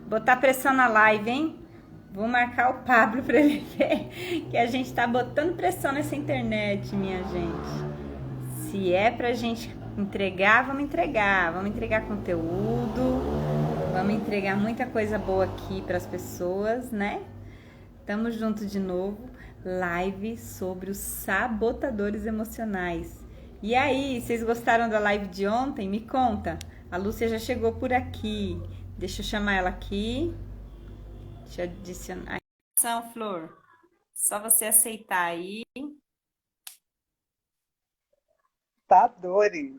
botar pressão na live, hein? Vou marcar o Pablo para ele ver que a gente tá botando pressão nessa internet, minha gente. Se é pra gente entregar, vamos entregar. Vamos entregar conteúdo, vamos entregar muita coisa boa aqui para as pessoas, né? Tamo junto de novo. Live sobre os sabotadores emocionais. E aí, vocês gostaram da live de ontem? Me conta. A Lúcia já chegou por aqui. Deixa eu chamar ela aqui. Deixa eu adicionar. Ação, Flor. Só você aceitar aí. Dores.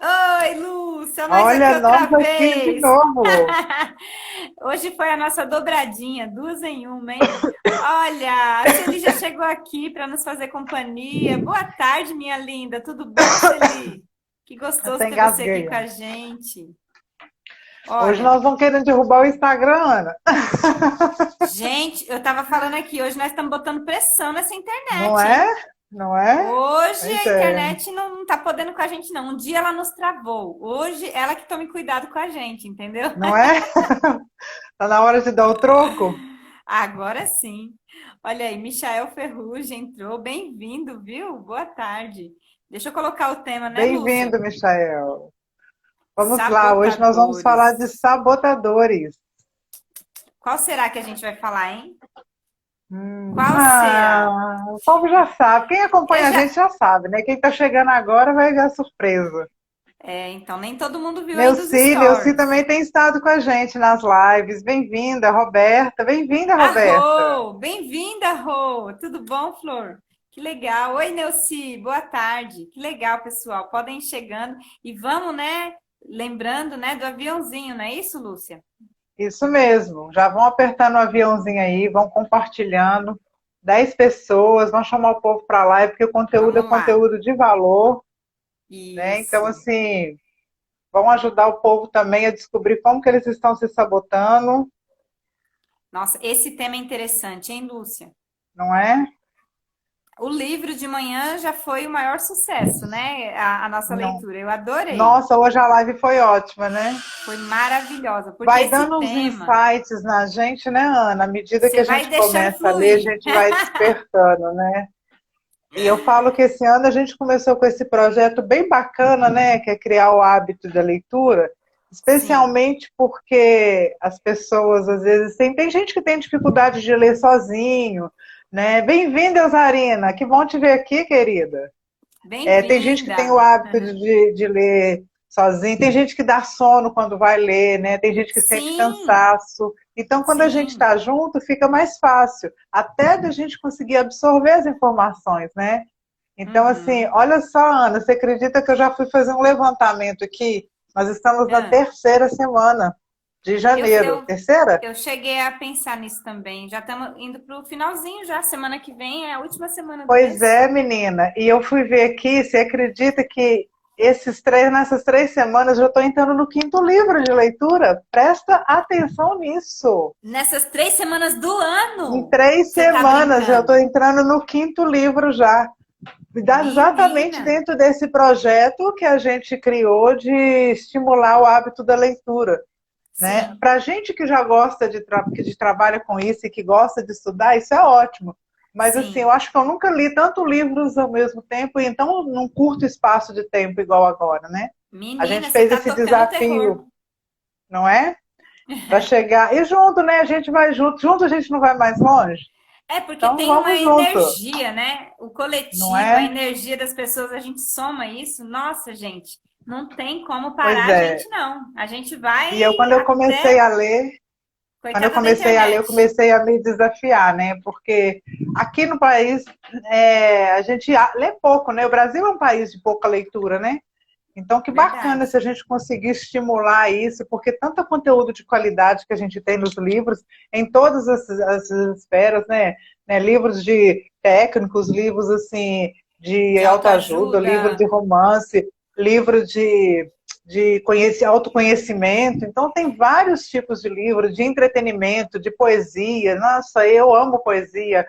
Oi, Lúcia, nós aqui Olha, nós outra aqui de vez. novo. Hoje foi a nossa dobradinha, duas em uma, hein? Olha, a Celi já chegou aqui para nos fazer companhia. Boa tarde, minha linda. Tudo bom, Celi? Que gostoso Até ter você aqui engasguei. com a gente. Hoje Olha, nós vamos querendo derrubar o Instagram, Ana. gente, eu tava falando aqui, hoje nós estamos botando pressão nessa Não internet, é? hein? Não é? Hoje Pois a é. internet não tá podendo com a gente, não. Um dia ela nos travou. Hoje ela que tome cuidado com a gente, entendeu? Não é? Tá na hora de dar o troco? Agora sim. Olha aí, Michael Ferrugem entrou. Bem-vindo, viu? Boa tarde. Deixa eu colocar o tema, né, Lúcia? Bem-vindo, Michael. Vamos lá, hoje nós vamos falar de Sabotadores. sabotadores. Qual será que a gente vai falar, hein? Qual será? O povo já sabe. Quem Eu acompanha a já. gente já sabe, né? Quem tá chegando agora vai ver a surpresa. Então, nem todo mundo viu ainda os Neuci stories. também tem estado com a gente nas lives. Bem-vinda, Roberta. Bem-vinda, A Roberta. Rô! Bem-vinda, Rô! Tudo bom, Flor? Que legal. Oi, Neuci, boa tarde. Que legal, pessoal. Podem ir chegando e vamos, né? Lembrando, né, do aviãozinho, não é isso, Lúcia? Isso mesmo. Já vão apertando o aviãozinho aí, vão compartilhando. 10 pessoas, vão chamar o povo para lá, porque o conteúdo é Vamos lá. conteúdo de valor, né? Então, Isso. assim, vão ajudar o povo também a descobrir como que eles estão se sabotando, Nossa, esse tema é interessante, hein, Lúcia? não é? O livro de manhã já foi o maior sucesso, né? A nossa Não. leitura. Eu adorei. Nossa, hoje a live foi ótima, né? Foi maravilhosa, porque Vai esse dando uns tema insights na gente, né, Ana? À medida que você a vai gente deixando começa a ler, a fluir. gente vai despertando, né? E eu falo que esse ano a gente começou com esse projeto bem bacana, né? Que é criar o hábito da leitura, Sim. especialmente porque as pessoas, às vezes, tem gente que tem dificuldade de ler sozinho, né? Bem-vinda, Elzarina, que bom te ver aqui, querida. Tem gente que tem o Bem-vinda. hábito de ler sozinho, tem gente que dá sono quando vai ler, né? Tem gente que sente Sim, cansaço. Então, quando a gente sim. está junto, fica mais fácil, até da gente conseguir absorver as informações, né? Então, assim, Uhum. olha só, Ana, você acredita que eu já fui fazer um levantamento aqui? Nós estamos na Ah, terceira semana de Eu, janeiro. eu, Terceira? eu cheguei a pensar nisso também. Já estamos indo para o finalzinho já. Semana que vem é a última semana do Pois mês. é, menina. E eu fui ver aqui, você acredita que nessas 3 semanas eu estou entrando no quinto livro de leitura? Presta atenção nisso. Nessas 3 semanas do Em ano, três você tá semanas eu estou brincando. entrando no quinto livro já. Exatamente Menina. dentro desse projeto que a gente criou de estimular o hábito da leitura. Né? Sim, Para gente que já gosta que trabalha com isso e que gosta de estudar, isso é ótimo. Mas assim, eu sim. acho que eu nunca li tanto livros ao mesmo tempo e então num curto espaço de tempo igual agora, né? A gente Menina, você fez tá esse tocando desafio, terror. não é? Para chegar e junto, né? A gente vai junto, junto a gente não vai mais longe. É porque Então tem uma vamos junto, energia, né? O não coletivo, a é? energia das pessoas, a gente soma isso. Nossa, gente, não tem como Pois parar a é. gente, não. A gente vai E eu quando eu comecei até a ler, quando eu coitada da comecei a ler, eu internet. comecei a me desafiar, né? Porque aqui no país a gente lê pouco, né? O Brasil é um país de pouca leitura, né? Então, que bacana Verdade. se a gente conseguir estimular isso, porque tanto conteúdo de qualidade que a gente tem nos livros, em todas as esferas, né? Livros de técnicos, livros assim de De autoajuda, livro de autoajuda. romance, livro de autoconhecimento. Então, tem vários tipos de livros, de entretenimento, de poesia. Nossa, eu amo poesia. É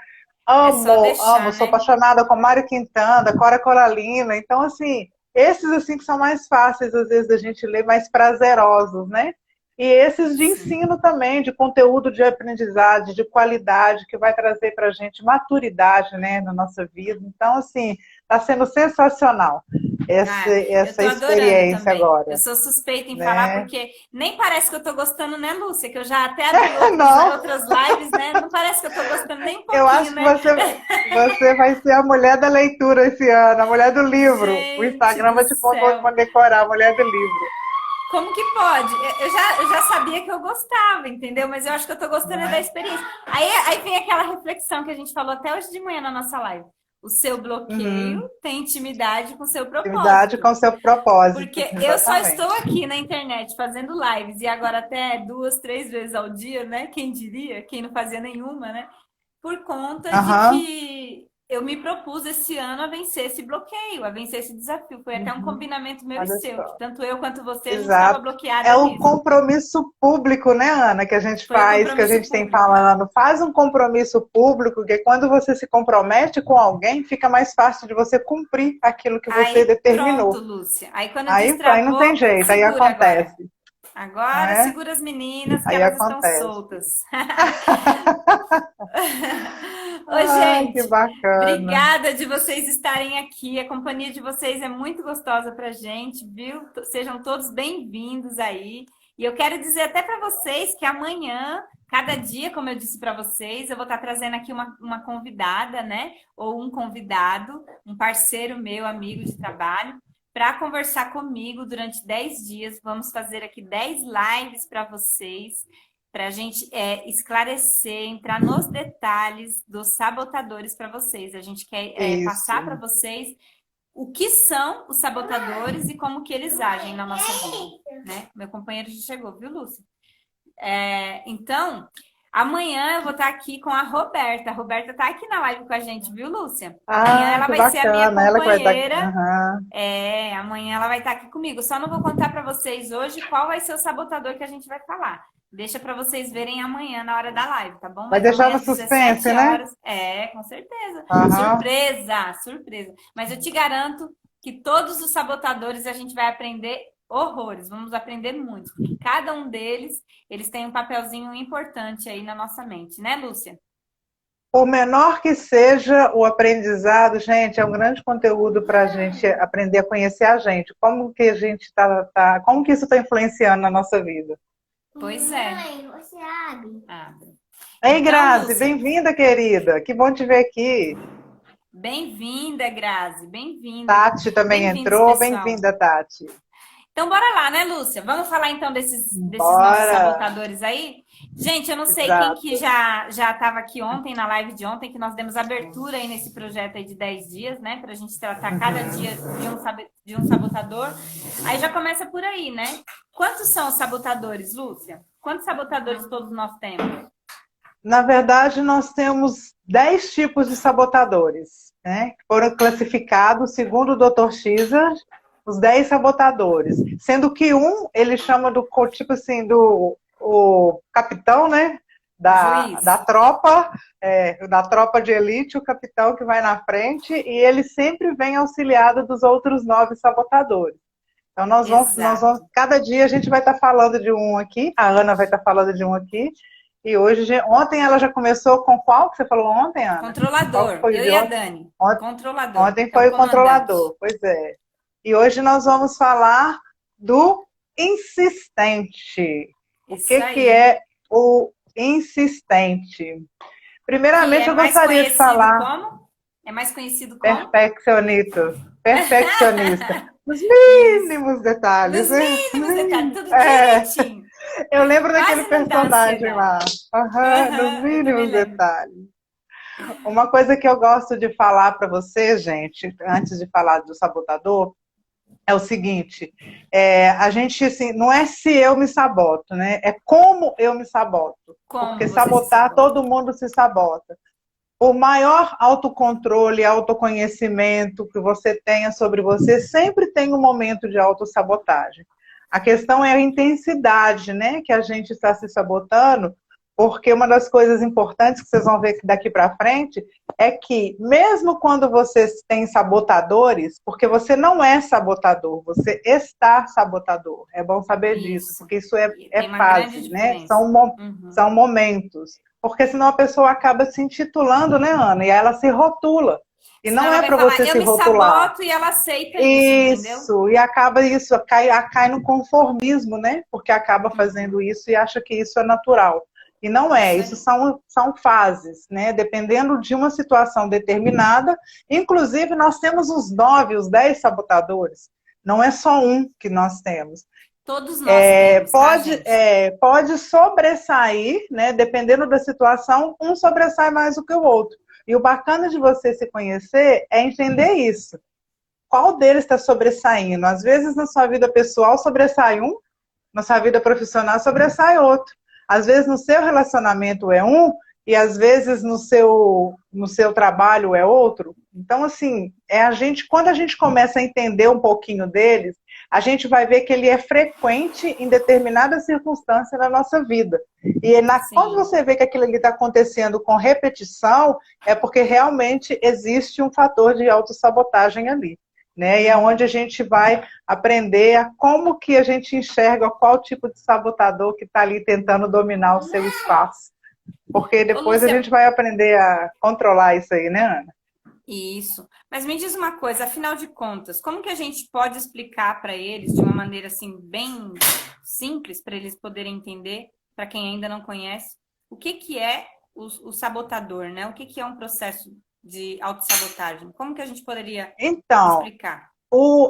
só Amo, amo, deixar, sou né? apaixonada com Mário Quintana, Cora Coralina. Então, assim, esses assim que são mais fáceis, às vezes, da gente ler, mais prazerosos, né? E esses de ensino também, de conteúdo de aprendizagem, de qualidade, que vai trazer para a gente maturidade, né, na nossa vida. Então, assim, está sendo sensacional Eu essa tô adorando experiência também. Eu agora, sou suspeita em falar né? porque nem parece que eu tô gostando, né, Lúcia? Que eu já até abri Não, outras lives, né? Não parece que eu tô gostando nem um eu pouquinho, acho que né? você vai ser a mulher da leitura esse ano, a mulher do livro. O Gente Instagram do vai te céu. condecorar, a mulher do livro. Como que pode? Eu já sabia que eu gostava, entendeu? Mas eu acho que eu tô gostando da Né? experiência. Aí vem aquela reflexão que a gente falou até hoje de manhã na nossa live. O seu bloqueio Uhum. tem intimidade com o seu Atividade propósito. com seu propósito, Porque eu só estou exatamente. aqui na internet fazendo lives e agora até 2, 3 vezes ao dia, né? Quem diria? Quem não fazia nenhuma, né? Por conta de Aham. que eu me propus esse ano a vencer esse bloqueio, a vencer esse desafio. Foi até um Uhum. combinamento meu e Olha seu, que só. tanto eu quanto você, a gente estava Exato. É bloqueada o nisso. compromisso público, né, Ana, que a gente Foi o faz, que a compromisso gente tem público. falando. Faz um compromisso público, que quando você se compromete com alguém, fica mais fácil de você cumprir aquilo que você Aí, pronto, determinou. Lúcia. Aí quando Aí não tem destravou, jeito, aí segura agora. acontece, Agora né? segura as meninas que Aí elas estão acontece. soltas. Ô, Ai, que gente, bacana. obrigada de vocês estarem aqui. A companhia de vocês é muito gostosa pra gente, viu? Sejam todos bem-vindos aí. E eu quero dizer até para vocês que amanhã, cada dia, como eu disse para vocês, eu vou estar trazendo aqui uma convidada, né? Ou um convidado, um parceiro meu, amigo de trabalho, para conversar comigo durante 10 dias. Vamos fazer aqui 10 lives para vocês para a gente esclarecer, entrar nos detalhes dos sabotadores para vocês. A gente quer passar para Isso. vocês o que são os sabotadores e como que eles agem na nossa vida, né? Meu companheiro já chegou, viu, Lúcia? Então, amanhã eu vou estar aqui com a Roberta. A Roberta está aqui na live com a gente, viu, Lúcia? Amanhã Ah, ela que vai ser a minha bacana. Ela que vai estar aqui. companheira. Aham. Amanhã ela vai estar aqui comigo. Só não vou contar para vocês hoje qual vai ser o sabotador que a gente vai falar. Deixa para vocês verem amanhã na hora da live, tá bom? Vai Mas deixar amanhã no às suspense, 17 né? horas. Com certeza. Aham. Surpresa, surpresa. Mas eu te garanto que todos os sabotadores a gente vai aprender horrores. Vamos aprender muito, porque cada um deles, eles têm um papelzinho importante aí na nossa mente, né, Lúcia? Por menor que seja o aprendizado, gente, é um grande conteúdo para a gente aprender a conhecer a gente. Como que a gente como que isso está influenciando na nossa vida? Pois é. Mãe, você abre. Abre. Ei, Então, Grazi, Lúcia, bem-vinda, querida. Que bom te ver aqui. bem-vinda, Grazi, bem-vinda. Tati também Bem-vindos, entrou. pessoal. Bem-vinda, Tati. Então, bora lá, né, Lúcia? Vamos falar então desses nossos Bora. sabotadores aí? Gente, eu não sei quem que Exato. já estava aqui ontem, na live de ontem, que nós demos abertura aí nesse projeto aí de 10 dias, né? Para a gente tratar cada dia de um sabotador. Aí já começa por aí, né? Quantos são os sabotadores, Lúcia? Quantos sabotadores todos nós temos? Na verdade, nós temos 10 tipos de sabotadores, né? Que foram classificados, segundo o Dr. Xisa, os 10 sabotadores. Sendo que ele chama tipo assim, o capitão, né? Da tropa, da tropa de elite, o capitão que vai na frente, e ele sempre vem auxiliado dos outros 9 sabotadores. Então, cada dia a gente vai estar falando de um aqui, a Ana vai estar falando de um aqui, e ontem ela já começou com qual que você falou ontem, Ana? Controlador, eu e a Dani. Controlador. Ontem foi o controlador, pois é. E hoje nós vamos falar do insistente. O que é o insistente? Primeiramente, eu gostaria de falar... É mais conhecido como? Perfeccionista. Nos mínimos detalhes. Nos mínimos detalhes, tudo direitinho. Eu lembro daquele personagem lá. Nos mínimos detalhes. Uma coisa que eu gosto de falar para você, gente, antes de falar do sabotador, é o seguinte, a gente, assim, não é se eu me saboto, né? É como eu me saboto. Porque sabotar, todo mundo se sabota. O maior autocontrole e autoconhecimento que você tenha sobre você, sempre tem um momento de autossabotagem. A questão é a intensidade, né, que a gente está se sabotando, porque uma das coisas importantes que vocês vão ver daqui para frente é que, mesmo quando você tem sabotadores, porque você não é sabotador, você está sabotador. É bom saber disso, Isso. porque isso é, E é tem uma grande fase, né? diferença. Uhum. São momentos. Porque senão a pessoa acaba se intitulando, né, Ana? E aí ela se rotula. E Senão não ela é vai para falar, você eu se me rotular. saboto e ela aceita isso, entendeu? Isso, e acaba isso, cai no conformismo, né? Porque acaba Uhum. fazendo isso e acha que isso é natural. E não é, Isso isso aí. são fases, né? Dependendo de uma situação determinada. Inclusive, nós temos os 9, os 10 sabotadores. Não é só um que nós temos. Todos nós temos, tá, gente? Pode sobressair, né? Dependendo da situação, um sobressai mais do que o outro. E o bacana de você se conhecer é entender isso. Qual deles está sobressaindo? Às vezes na sua vida pessoal sobressai um, na sua vida profissional sobressai outro. Às vezes no seu relacionamento é um e às vezes no seu trabalho é outro. Então, assim, quando a gente começa a entender um pouquinho deles, a gente vai ver que ele é frequente em determinadas circunstâncias na nossa vida. E quando Sim. você vê que aquilo ali está acontecendo com repetição, é porque realmente existe um fator de autossabotagem ali. Né? E é onde a Uhum. gente vai aprender a como que a gente enxerga qual tipo de sabotador que está ali tentando dominar o seu espaço. Porque Ô, depois a Lúcia, gente vai aprender a controlar isso aí, né, Ana? isso. Mas me diz uma coisa, afinal de contas, como que a gente pode explicar para eles de uma maneira assim bem simples para eles poderem entender, para quem ainda não conhece, o que que é o sabotador, né? O que que é um processo de autossabotagem? Como que a gente poderia Então, explicar?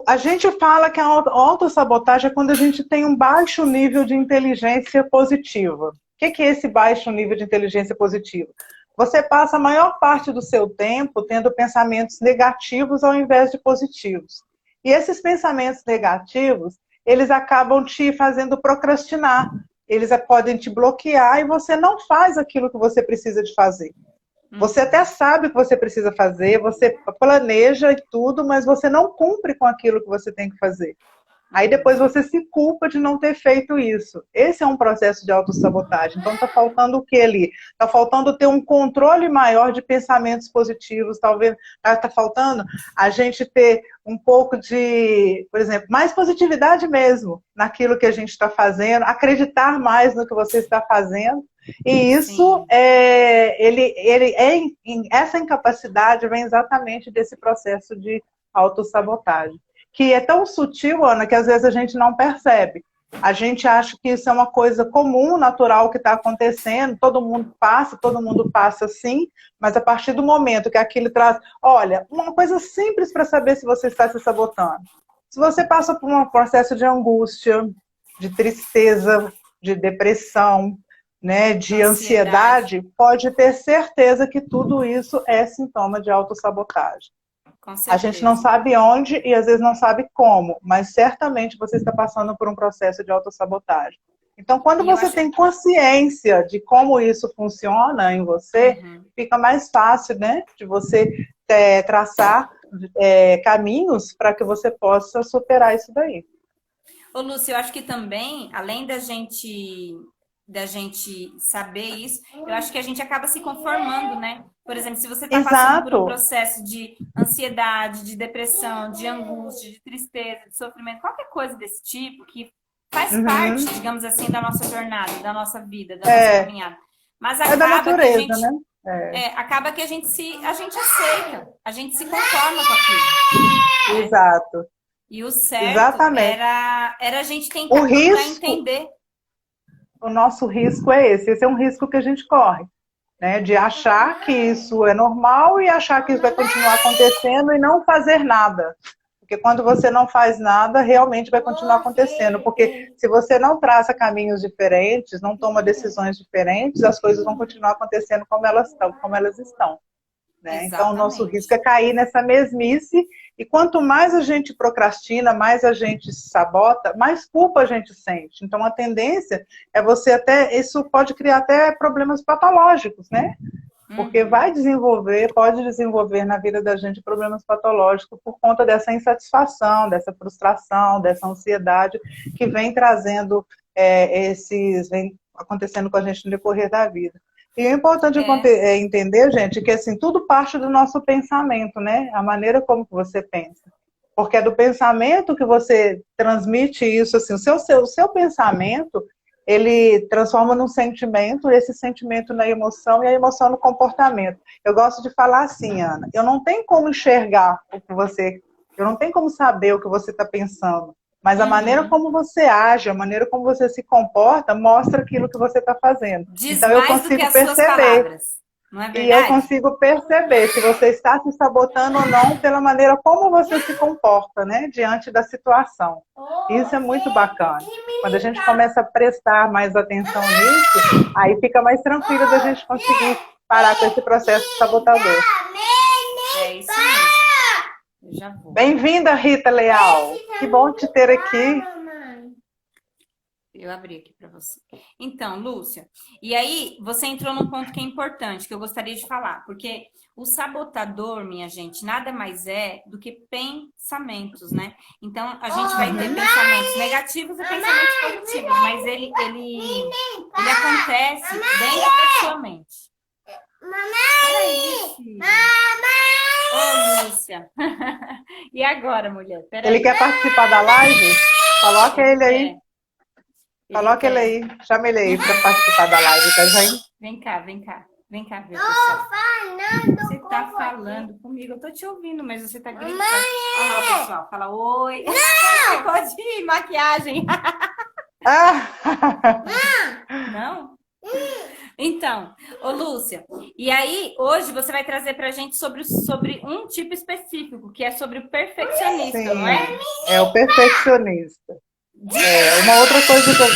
a gente fala que a autossabotagem é quando a gente tem um baixo nível de inteligência positiva. O que é esse baixo nível de inteligência positiva? Você passa a maior parte do seu tempo tendo pensamentos negativos ao invés de positivos. E esses pensamentos negativos, eles acabam te fazendo procrastinar. Eles podem te bloquear e você não faz aquilo que você precisa de fazer. Você até Uhum. sabe o que você precisa fazer, você planeja e tudo, mas você não cumpre com aquilo que você tem que fazer. Aí depois Uhum. você se culpa de não ter feito isso. Esse é um processo de autossabotagem. Então está faltando o que ali? Está faltando ter um controle maior de pensamentos positivos, talvez está faltando a gente ter um pouco de, por exemplo, mais positividade mesmo naquilo que a gente está fazendo, acreditar mais no que você está fazendo. E isso, Sim. essa incapacidade vem exatamente desse processo de autossabotagem que é tão sutil, Ana, que às vezes a gente não percebe. A gente acha que isso é uma coisa comum, natural que está acontecendo, todo mundo passa assim, mas a partir do momento que aquilo traz. Olha, uma coisa simples para saber se você está se sabotando. Se você passa por um processo de angústia, de tristeza, de depressão, né, de Ansiedade, ansiedade, pode ter certeza que tudo isso é sintoma de autossabotagem. com A gente não certeza. sabe onde e às vezes não sabe como, mas certamente você está passando por um processo de autossabotagem. Então, quando E eu você acho. tem consciência de como isso funciona em você, Uhum. fica mais fácil, né, de você traçar caminhos para que você possa superar isso daí. Ô, Lúcia, eu acho que também, além da gente saber isso, eu acho que a gente acaba se conformando, né? Por exemplo, se você está passando por um Exato. processo de ansiedade, de depressão, de angústia, de tristeza, de sofrimento, qualquer coisa desse tipo que faz parte, Uhum. digamos assim, da nossa jornada, da nossa vida, da nossa É, caminhada. Mas é da acaba que a natureza, gente né? É, acaba que a gente aceita, a gente se conforma com aquilo, né? exato. E o certo Exatamente. era a gente O tentar procurar risco, entender. o nosso risco é esse. Esse é um risco que a gente corre. Né, de achar que isso é normal e achar que isso vai continuar acontecendo e não fazer nada. Porque quando você não faz nada, realmente vai continuar acontecendo. Porque se você não traça caminhos diferentes, não toma decisões diferentes, as coisas vão continuar acontecendo como elas estão. Né? Então, o nosso risco é Exatamente. cair nessa mesmice, e quanto mais a gente procrastina, mais a gente se sabota, mais culpa a gente sente. Então, a tendência é você até, isso pode criar até problemas patológicos, né? Porque Uhum. pode desenvolver na vida da gente problemas patológicos por conta dessa insatisfação, dessa frustração, dessa ansiedade que vem trazendo vem acontecendo com a gente no decorrer da vida. E é importante entender, gente, que assim, tudo parte do nosso pensamento, né? A maneira como que você pensa. Porque é do pensamento que você transmite isso, assim, o seu pensamento, ele transforma num sentimento, esse sentimento na emoção e a emoção no comportamento. Eu gosto de falar assim, Ana, eu não tenho como enxergar o que você, eu não tenho como saber o que você está pensando, mas a maneira como você age, a maneira como você se comporta, mostra aquilo que você está fazendo. Diz Então eu mais do que consigo as suas perceber. palavras. Não é E eu verdade? consigo perceber se você está se sabotando ou não pela maneira como você se comporta, né, diante da situação. Isso é muito bacana. Quando a gente começa a prestar mais atenção nisso, aí fica mais tranquilo da gente conseguir parar com esse processo sabotador. É isso mesmo. Eu já vou. Bem-vinda, Rita Leal. Que bom te ter aqui. Eu abri aqui para você. Então, Lúcia, e aí você entrou num ponto que é importante, que eu gostaria de falar, porque o sabotador, minha gente, nada mais é do que pensamentos, né? Então, a gente vai ter pensamentos negativos e pensamentos positivos, mas ele acontece dentro da sua mente. Peraí, filha. Ô, Lúcia. E agora, mulher? Peraí. Ele quer participar da live? Coloca ele aí. Coloca ele aí. Chama ele aí para participar da live, tá, gente? Vem cá, vem cá. Vem cá ver. Você tá falando comigo. Eu tô te ouvindo, mas você tá gritando. Olha lá, pessoal. Fala oi. Não! Pode ir, maquiagem. Não? Então, ô Lúcia, e aí hoje você vai trazer pra gente sobre um tipo específico, que é sobre o perfeccionista, Sim, não é? É o perfeccionista. Uma outra coisa que eu...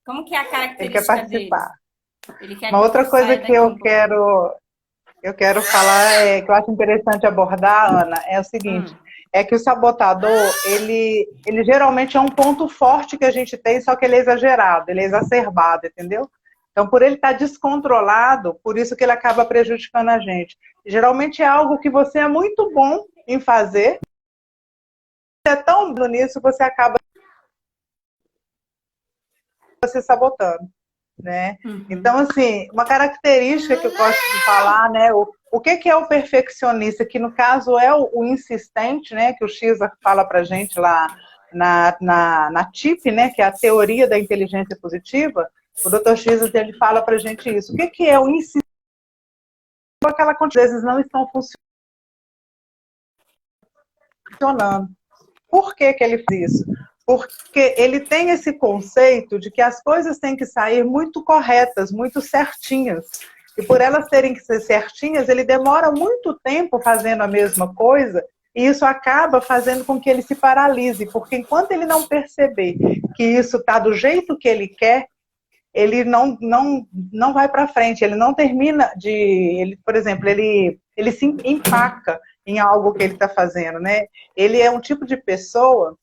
Como que é a Ele característica quer participar. dele? Ele quer Uma outra coisa saia que daqui um eu quero falar, que eu acho interessante abordar, Ana, é o seguinte, é que o sabotador, ele geralmente é um ponto forte que a gente tem, só que ele é exagerado, ele é exacerbado, entendeu? Então, por ele estar descontrolado, por isso que ele acaba prejudicando a gente. Geralmente é algo que você é muito bom em fazer, você é tão bom nisso, você acaba se sabotando, né? Então, assim, uma característica que eu gosto de falar, né, o que é o perfeccionista, que no caso é o insistente, né, que o Xisa fala pra gente lá na TIP, né, que é a teoria da inteligência positiva, o Dr. Xisa, ele fala pra gente isso. O que é o insistente? Aquela quantidade de vezes não estão funcionando. Por que ele faz isso? Porque ele tem esse conceito de que as coisas têm que sair muito corretas, muito certinhas. E por elas terem que ser certinhas, ele demora muito tempo fazendo a mesma coisa, e isso acaba fazendo com que ele se paralise, porque enquanto ele não perceber que isso está do jeito que ele quer, ele não vai para frente, ele não termina por exemplo, ele se empaca em algo que ele está fazendo, né? Ele é um tipo de pessoa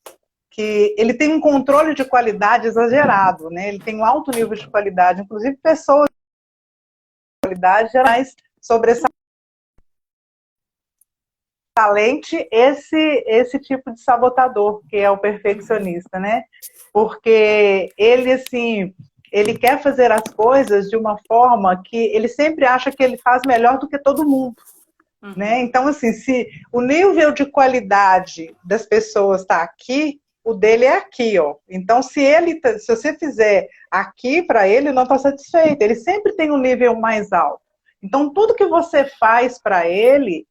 que ele tem um controle de qualidade exagerado, né? Ele tem um alto nível de qualidade, inclusive pessoas de qualidade gerais sobressalente esse tipo de sabotador, que é o perfeccionista, né? Porque ele, assim, ele quer fazer as coisas de uma forma que ele sempre acha que ele faz melhor do que todo mundo. Né? Então, assim, se o nível de qualidade das pessoas está aqui, o dele é aqui, ó. Então, se você fizer aqui para ele, não está satisfeito. Ele sempre tem um nível mais alto. Então, tudo que você faz para ele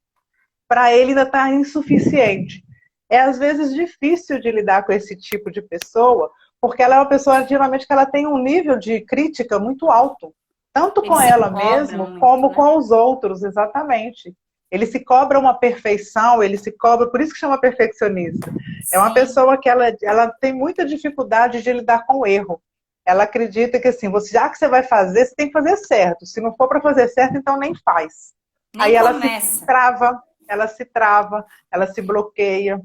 ainda está insuficiente. É, às vezes, difícil de lidar com esse tipo de pessoa, porque ela é uma pessoa, geralmente, que ela tem um nível de crítica muito alto. Tanto com ela mesma, como com os outros, exatamente. Ele se cobra uma perfeição, ele se cobra, por isso que chama perfeccionista. É uma pessoa que ela tem muita dificuldade de lidar com o erro. Ela acredita que assim, já que você vai fazer, você tem que fazer certo. Se não for para fazer certo, então nem faz. Aí ela se trava, ela se bloqueia,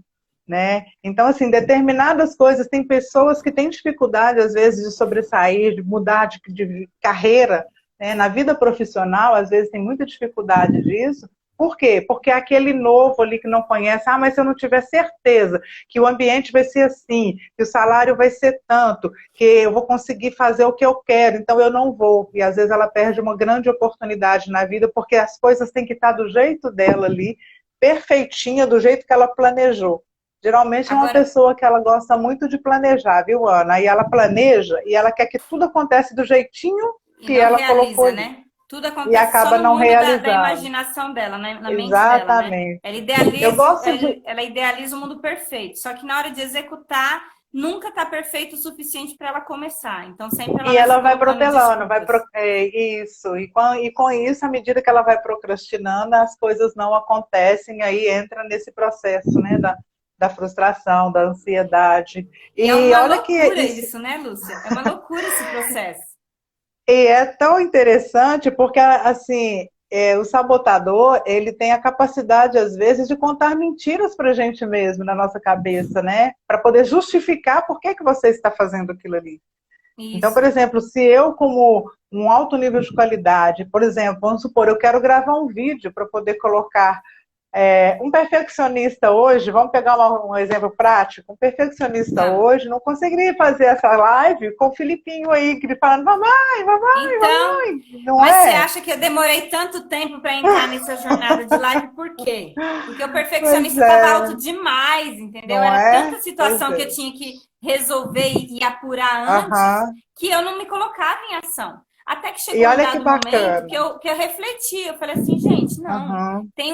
né? Então, assim, determinadas coisas, tem pessoas que têm dificuldade, às vezes, de sobressair, de mudar de carreira, né? Na vida profissional, às vezes, tem muita dificuldade disso, Por quê? Porque aquele novo ali que não conhece, mas se eu não tiver certeza que o ambiente vai ser assim, que o salário vai ser tanto, que eu vou conseguir fazer o que eu quero, então eu não vou. E às vezes ela perde uma grande oportunidade na vida, porque as coisas têm que estar do jeito dela ali, perfeitinha, do jeito que ela planejou. Geralmente é uma Agora, pessoa que ela gosta muito de planejar, viu, Ana? E ela planeja e ela quer que tudo aconteça do jeitinho e que não ela colocou realiza, ali. né? Tudo E acontece só acaba no não mundo da realizando. imaginação dela, na mente dela, né? Exatamente. Ela Eu idealiza, gosto de. ela idealiza o mundo perfeito, só que na hora de executar, nunca está perfeito o suficiente para ela começar. Então, sempre ela E vai se ela vai colocando protelando, desculpas. isso. E com isso, à medida que ela vai procrastinando, as coisas não acontecem, aí entra nesse processo, né, da frustração, da ansiedade. E é E uma olha que loucura isso, isso, né, Lúcia? É uma loucura esse processo. e é tão interessante porque, assim, o sabotador, ele tem a capacidade, às vezes, de contar mentiras para a gente mesmo, na nossa cabeça, né? Para poder justificar por que que você está fazendo aquilo ali. Então, por Isso. exemplo, se eu, como um alto nível de qualidade, por exemplo, vamos supor, eu quero gravar um vídeo para poder colocar um perfeccionista hoje, vamos pegar um exemplo prático, um perfeccionista Tá. hoje não conseguiria fazer essa live com o Filipinho aí, falando, mamãe, mamãe, Então, mamãe, não mas você é? acha que eu demorei tanto tempo para entrar nessa jornada de live? Por quê? Porque o Pois perfeccionista estava é, alto demais, entendeu? não Era é? tanta Pois situação que eu é. tinha que resolver e apurar antes Aham. que eu não me colocava em ação. Até que E chegou um olha que dado momento bacana. que eu refleti, eu falei assim, gente, não, Aham. tem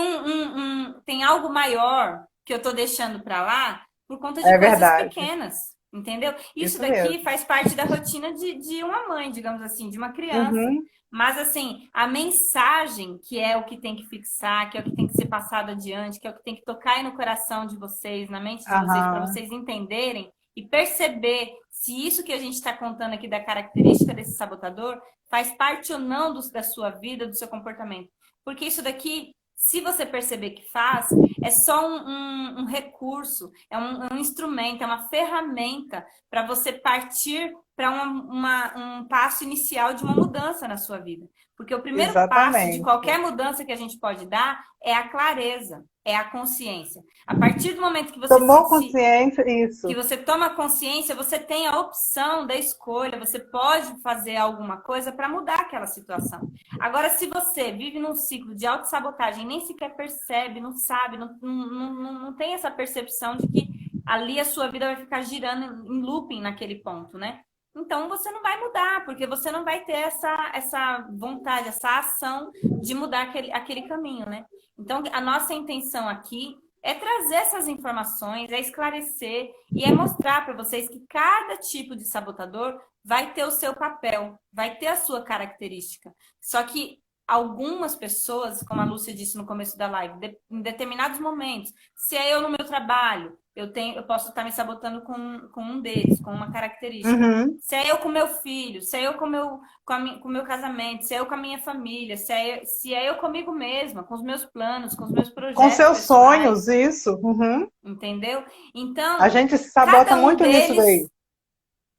tem algo maior que eu estou deixando para lá por conta de É coisas verdade. pequenas, entendeu? Isso Isso daqui mesmo. faz parte da rotina de uma mãe, digamos assim, de uma criança. Uhum. Mas, assim, a mensagem, que é o que tem que fixar, que é o que tem que ser passado adiante, que é o que tem que tocar aí no coração de vocês, na mente de vocês, para Aham. vocês entenderem e perceber se isso que a gente está contando aqui da característica desse sabotador faz parte ou não da sua vida, do seu comportamento. Porque isso daqui, se você perceber que faz, é só um recurso, é um instrumento, é uma ferramenta para você partir para um passo inicial de uma mudança na sua vida. Porque o primeiro passo de Exatamente. qualquer mudança que a gente pode dar é a clareza, é a consciência. A partir do momento que você Tomou consciência, que isso. você toma consciência, você tem a opção da escolha, você pode fazer alguma coisa para mudar aquela situação. Agora, se você vive num ciclo de autossabotagem, nem sequer percebe, não sabe, não tem essa percepção de que ali a sua vida vai ficar girando em looping naquele ponto, né? Então você não vai mudar, porque você não vai ter essa vontade, essa ação de mudar aquele caminho, né? Então, a nossa intenção aqui é trazer essas informações, é esclarecer e é mostrar para vocês que cada tipo de sabotador vai ter o seu papel, vai ter a sua característica. Só que algumas pessoas, como a Lúcia disse no começo da live, em determinados momentos, se é eu no meu trabalho, eu posso estar me sabotando com um deles, com uma característica. Uhum. Se é eu com meu filho, se é eu com o meu casamento, se é eu com a minha família, se é eu comigo mesma, com os meus planos, com os meus Com projetos seus pessoais, sonhos, isso. Uhum. entendeu? A Então, gente se sabota cada um muito nisso daí. deles,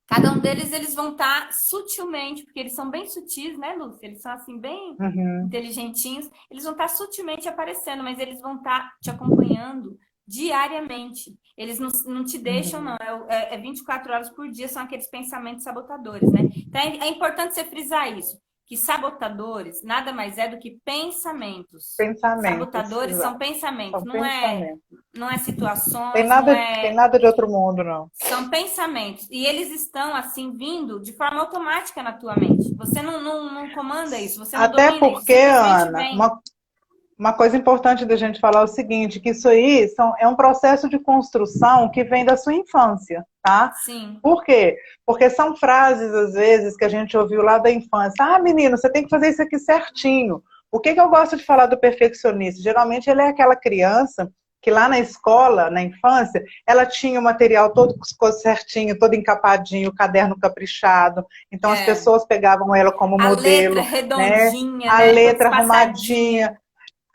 cada um deles eles vão estar sutilmente, porque eles são bem sutis, né, Lúcia? Eles são assim bem Uhum. inteligentinhos, eles vão estar sutilmente aparecendo, mas eles vão estar te acompanhando diariamente. Eles não te deixam, Uhum. não. É 24 horas por dia, são aqueles pensamentos sabotadores, né? Então é importante você frisar isso. Que sabotadores nada mais é do que pensamentos. Pensamentos, Sabotadores são exato. pensamentos, São pensamentos. não é Tem situações, não nada, tem é. nada de outro mundo, não. São pensamentos. E eles estão, assim, vindo de forma automática na tua mente. Você não comanda isso, você não Até domina isso, porque, simplesmente Ana, vem. uma coisa importante da gente falar é o seguinte, que isso aí é um processo de construção que vem da sua infância, tá? Sim. Por quê? Porque são frases, às vezes, que a gente ouviu lá da infância. Ah, menino, você tem que fazer isso aqui certinho. O que eu gosto de falar do perfeccionista? Geralmente ele é aquela criança que lá na escola, na infância, ela tinha o material todo certinho, todo encapadinho, o caderno caprichado. Então as É. pessoas pegavam ela como A letra modelo, né? redondinha, A né? Toda letra espaçadinha. arrumadinha.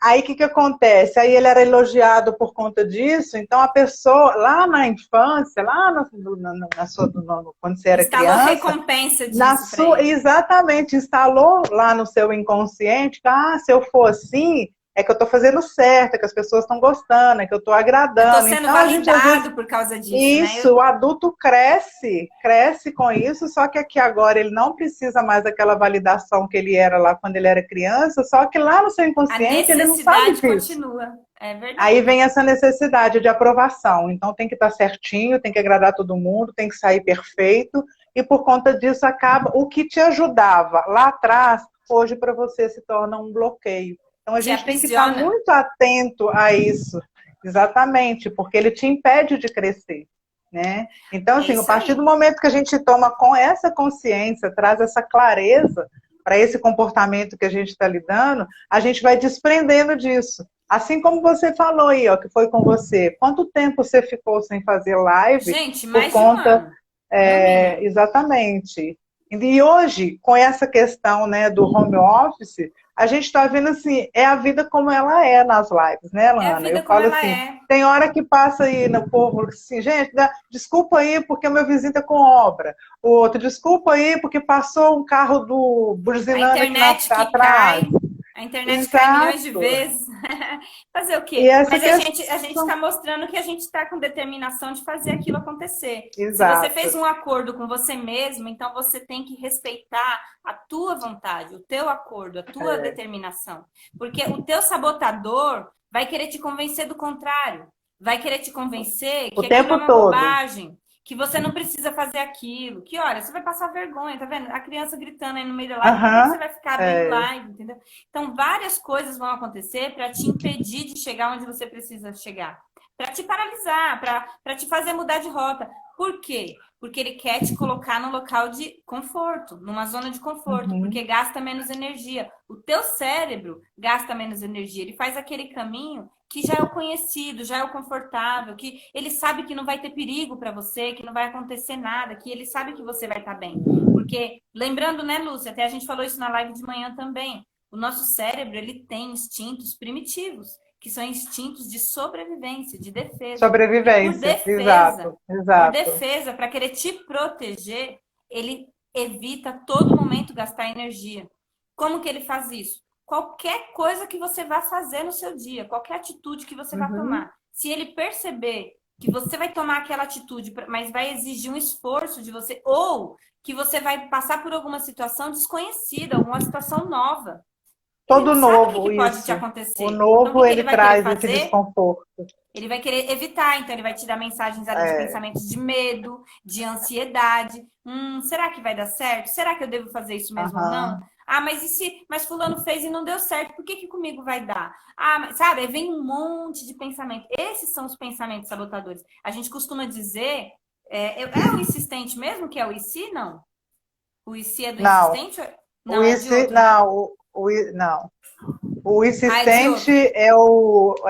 Aí o que acontece? Aí ele era elogiado por conta disso, então a pessoa, lá na infância, lá na sua, quando você era Instalou criança, recompensa disso para ele. exatamente, instalou lá no seu inconsciente, que se eu for assim, é que eu estou fazendo certo, é que as pessoas estão gostando, é que eu estou agradando. Eu tô sendo Então, a gente, às validado vezes, por causa disso, isso, né? o adulto cresce com isso, só que aqui agora ele não precisa mais daquela validação que ele era lá quando ele era criança, só que lá no seu A inconsciente ele não sabe necessidade disso. continua. É Aí verdade. vem essa necessidade de aprovação. Então tem que estar certinho, tem que agradar todo mundo, tem que sair perfeito, e por conta disso acaba o que te ajudava lá atrás, hoje para você se torna um bloqueio. Então a Te gente tem que estar aprisiona. muito atento a isso, exatamente, porque ele te impede de crescer, né? Então, É assim, a isso partir do aí. momento que a gente toma com essa consciência, traz essa clareza para esse comportamento que a gente está lidando, a gente vai desprendendo disso. Assim como você falou aí, ó, que foi com você. Quanto tempo você ficou sem fazer live Gente, por mais de um conta, ano, no mínimo. exatamente. E hoje, com essa questão, né, do home office, a gente está vendo assim, é a vida como ela é nas lives, né, É a Lana? Eu vida como falo ela assim, é. tem hora que passa aí no povo assim, gente, desculpa aí porque o meu vizinho está com obra. O outro, desculpa aí porque passou um carro do A buzinando aqui internet que atrás. cai, a internet cai milhões de Exato. vezes. Fazer o E quê? essa Mas a gente questão. está mostrando que a gente está com determinação de fazer aquilo acontecer. Se você fez Exato. um acordo com você mesmo, então você tem que respeitar a tua vontade, o teu acordo, a tua É. determinação. Porque o teu sabotador vai querer te convencer do contrário. Vai querer te convencer O que aquilo é tempo uma todo. bobagem, que você não precisa fazer aquilo, que olha, você vai passar vergonha, tá vendo? A criança gritando aí no meio da live, por que você Aham. vai ficar abrindo É. live, entendeu? Então, várias coisas vão acontecer para te impedir de chegar onde você precisa chegar, para te paralisar, para te fazer mudar de rota. Por quê? Porque ele quer te colocar num local de conforto, numa zona de conforto, porque Uhum. gasta menos energia. O teu cérebro gasta menos energia, ele faz aquele caminho que já é o conhecido, já é o confortável, que ele sabe que não vai ter perigo para você, que não vai acontecer nada, que ele sabe que você vai estar bem. Porque, lembrando, né, Lúcia, até a gente falou isso na live de manhã também, o nosso cérebro, ele tem instintos primitivos, que são instintos de sobrevivência, de defesa. E Sobrevivência. Exato. por Exato. defesa, para querer te proteger, ele evita a todo momento gastar energia. Como que ele faz isso? Qualquer coisa que você vá fazer no seu dia, qualquer atitude que você vá Uhum. tomar, se ele perceber que você vai tomar aquela atitude, mas vai exigir um esforço de você, ou que você vai passar por alguma situação desconhecida, alguma situação nova, ele não Todo sabe o que novo, que pode te isso. O acontecer. Então, o que novo, que ele ele vai querer traz esse fazer? desconforto. Ele vai querer evitar, então ele vai te dar mensagens ali de É. pensamentos de medo, de ansiedade. Será que vai dar certo? Será que eu devo fazer isso mesmo ou não? Aham. Ah, mas e se, mas fulano fez e não deu certo, por que que comigo vai dar? Ah, mas, sabe, aí vem um monte de pensamento. Esses são os pensamentos sabotadores. A gente costuma dizer, é o insistente mesmo que é o e se? Não. O e se é do Não. insistente? O Não, é de esse, outro, né? não. Não. O Ah, é de insistente outro.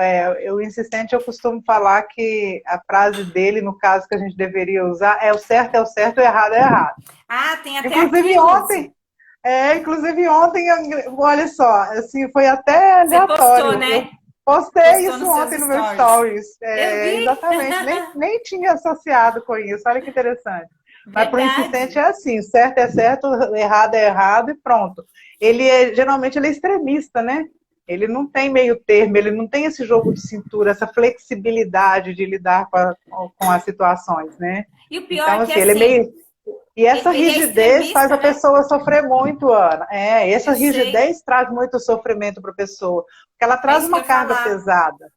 o insistente eu costumo falar que a frase dele, no caso que a gente deveria usar, é o certo, o errado é errado. Ah, tem até Inclusive aqui, Lúcia. ontem, olha só, assim, foi até Você postou, aleatório. Eu né? postei Postou isso nos seus ontem no meu stories. stories. Eu É, vi. exatamente, nem tinha associado com isso, olha que interessante. Mas para o insistente Verdade. é assim, certo é certo, errado é errado e pronto. Geralmente ele é extremista, né? Ele não tem meio termo, ele não tem esse jogo de cintura, essa flexibilidade de lidar com as situações, né? E o pior Então, é que, assim, ele é assim, meio. E essa ele é rigidez faz extremista, a né? pessoa sofrer muito, Ana. Essa Eu sei. rigidez traz muito sofrimento para a pessoa, porque ela É traz isso que eu uma ia carga falar. pesada,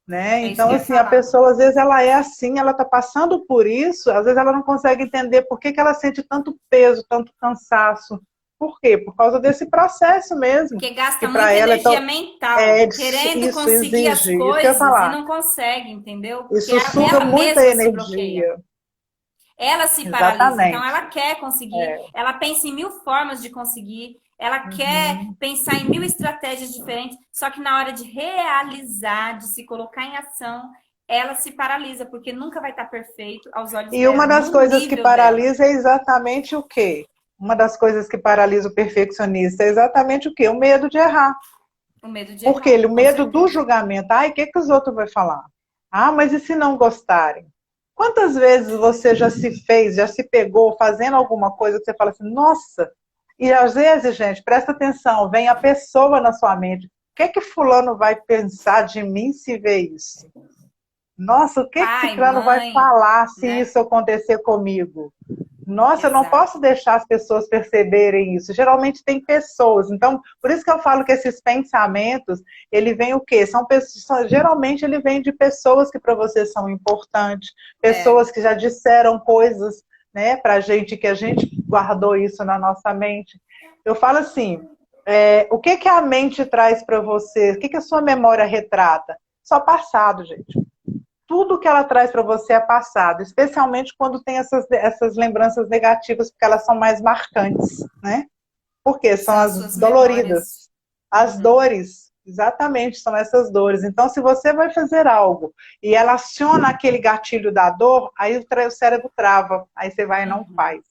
né? É isso que Então, eu ia assim, a falar. pessoa, às vezes, ela é assim, ela está passando por isso, às vezes ela não consegue entender por que ela sente tanto peso, tanto cansaço. Por quê? Por causa desse processo mesmo, Porque gasta que para muita ela é energia tão. mental, querendo Isso conseguir as exige, isso que eu ia coisas e falar. não consegue, entendeu? Porque Isso suga ela muita mesma se bloqueia. energia. Ela se paralisa, então Exatamente. ela quer conseguir, É. ela pensa em mil formas de conseguir, ela quer Uhum. pensar em mil estratégias diferentes, só que na hora de realizar, de se colocar em ação, ela se paralisa, porque nunca vai estar perfeito aos olhos E uma dela, das no coisas que nível dela. paralisa é exatamente o quê? Uma das coisas que paralisa o perfeccionista é exatamente o quê? O medo de errar. O medo de Por quê? errar, O com medo do certeza. julgamento. Ai, o que, que os outros vão falar? Ah, mas e se não gostarem? Quantas vezes você já se fez, já se pegou fazendo alguma coisa que você fala assim, nossa, e às vezes, gente, presta atenção, vem a pessoa na sua mente. O que fulano vai pensar de mim se ver isso? Nossa, o que Pai, ciclano vai mãe, falar se né? isso acontecer comigo? Nossa, eu não Exato. posso deixar as pessoas perceberem isso. Geralmente tem pessoas. Então, por isso que eu falo que esses pensamentos, ele vem o quê? São pessoas, geralmente ele vem de pessoas que para você são importantes, É, pessoas que já disseram coisas, né, pra gente, que a gente guardou isso na nossa mente. Eu falo assim, o que que a mente traz para você? O que que a sua memória retrata? Só passado, gente. Tudo que ela traz para você é passado, especialmente quando tem essas lembranças negativas, porque elas são mais marcantes, né? Porque são são as as suas memórias. doloridas, as Uhum, dores, exatamente, são essas dores. Então, se você vai fazer algo e ela aciona aquele gatilho da dor, aí o cérebro trava, aí você vai e não uhum, faz.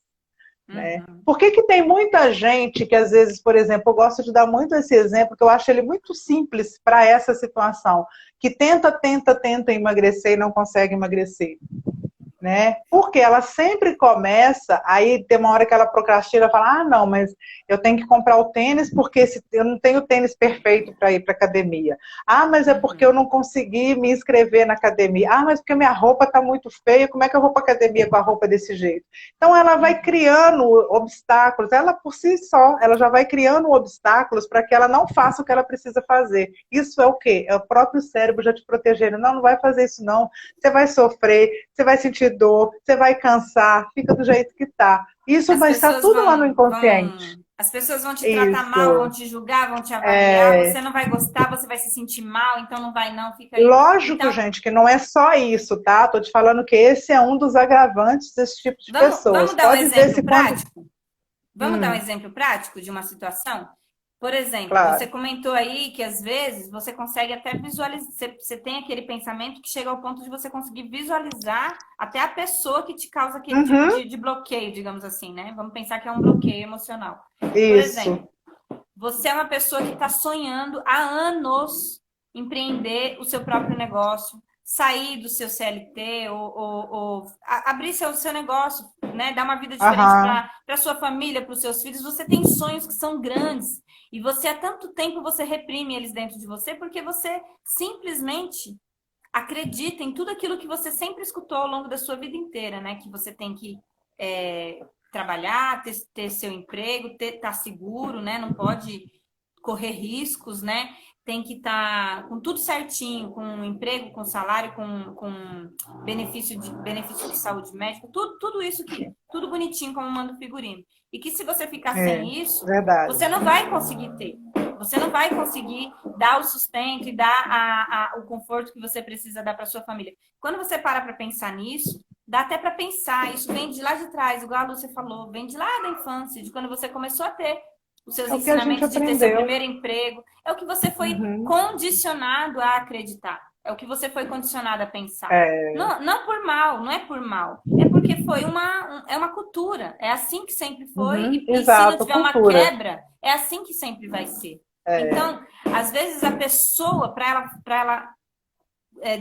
Né? uhum. Por que que tem muita gente que, às vezes, por exemplo, eu gosto de dar muito esse exemplo, que eu acho ele muito simples para essa situação, que tenta emagrecer e não consegue emagrecer, né? Porque ela sempre começa, aí tem uma hora que ela procrastina e fala, ah, não, mas eu tenho que comprar o tênis porque eu não tenho o tênis perfeito para ir para academia. Ah, mas é porque eu Uhum. não consegui me inscrever na academia. Ah, mas porque minha roupa está muito feia, como é que eu vou para academia com a roupa desse jeito? Então ela vai Uhum. criando obstáculos, ela por si só, ela já vai criando obstáculos para que ela não faça o que ela precisa fazer. Isso é o quê? É o próprio cérebro já te protegendo. Não, não vai fazer isso não. Você vai sofrer, você vai sentir dor, você vai cansar, fica do jeito que tá. Isso As vai estar pessoas tudo lá no inconsciente. as pessoas vão te tratar mal, vão Isso. te julgar, vão te avaliar, É você não vai gostar, você vai se sentir mal, então não vai não, fica aí. lógico, Então, gente, que não é só isso, tá? Tô te falando que esse é um dos agravantes desse tipo de vamos pessoas. dar um Pode ver exemplo se quando. prático? Vamos dar um exemplo prático de uma situação? Por exemplo, você Claro. comentou aí que às vezes você consegue até visualizar, você tem aquele pensamento que chega ao ponto de você conseguir visualizar até a pessoa que te causa aquele tipo Uhum, de bloqueio, digamos assim, né? Vamos pensar que é um bloqueio emocional. Por exemplo, isso. você é uma pessoa que está sonhando há anos empreender o seu próprio negócio, sair do seu CLT ou abrir seu negócio, né? Dar uma vida diferente Aham. para a sua família, para os seus filhos. Você tem sonhos que são grandes e você há tanto tempo você reprime eles dentro de você porque você simplesmente acredita em tudo aquilo que você sempre escutou ao longo da sua vida inteira, né? Que você tem que trabalhar, ter seu emprego, estar seguro, né? Não pode correr riscos, né? Tem que estar com tudo certinho, com emprego, com salário, com benefício de saúde médica, tudo isso que, tudo bonitinho como manda o figurino. E que se você ficar É, sem isso, verdade. você não vai conseguir ter. Você não vai conseguir dar o sustento e dar o conforto que você precisa dar para sua família. Quando você para pensar nisso, dá até para pensar. Isso vem de lá de trás, igual a Lúcia falou, vem de lá da infância, de quando você começou a ter os seus É o que a gente ensinamentos de ter seu aprendeu. primeiro emprego. É o que você foi Uhum. condicionado a acreditar. É o que você foi condicionado a pensar. É, Não, não por mal, não é por mal. É porque foi é uma cultura. É assim que sempre foi. uhum, E se não exato, tiver uma cultura. quebra, é assim que sempre vai ser. É, Então, às vezes a pessoa, para ela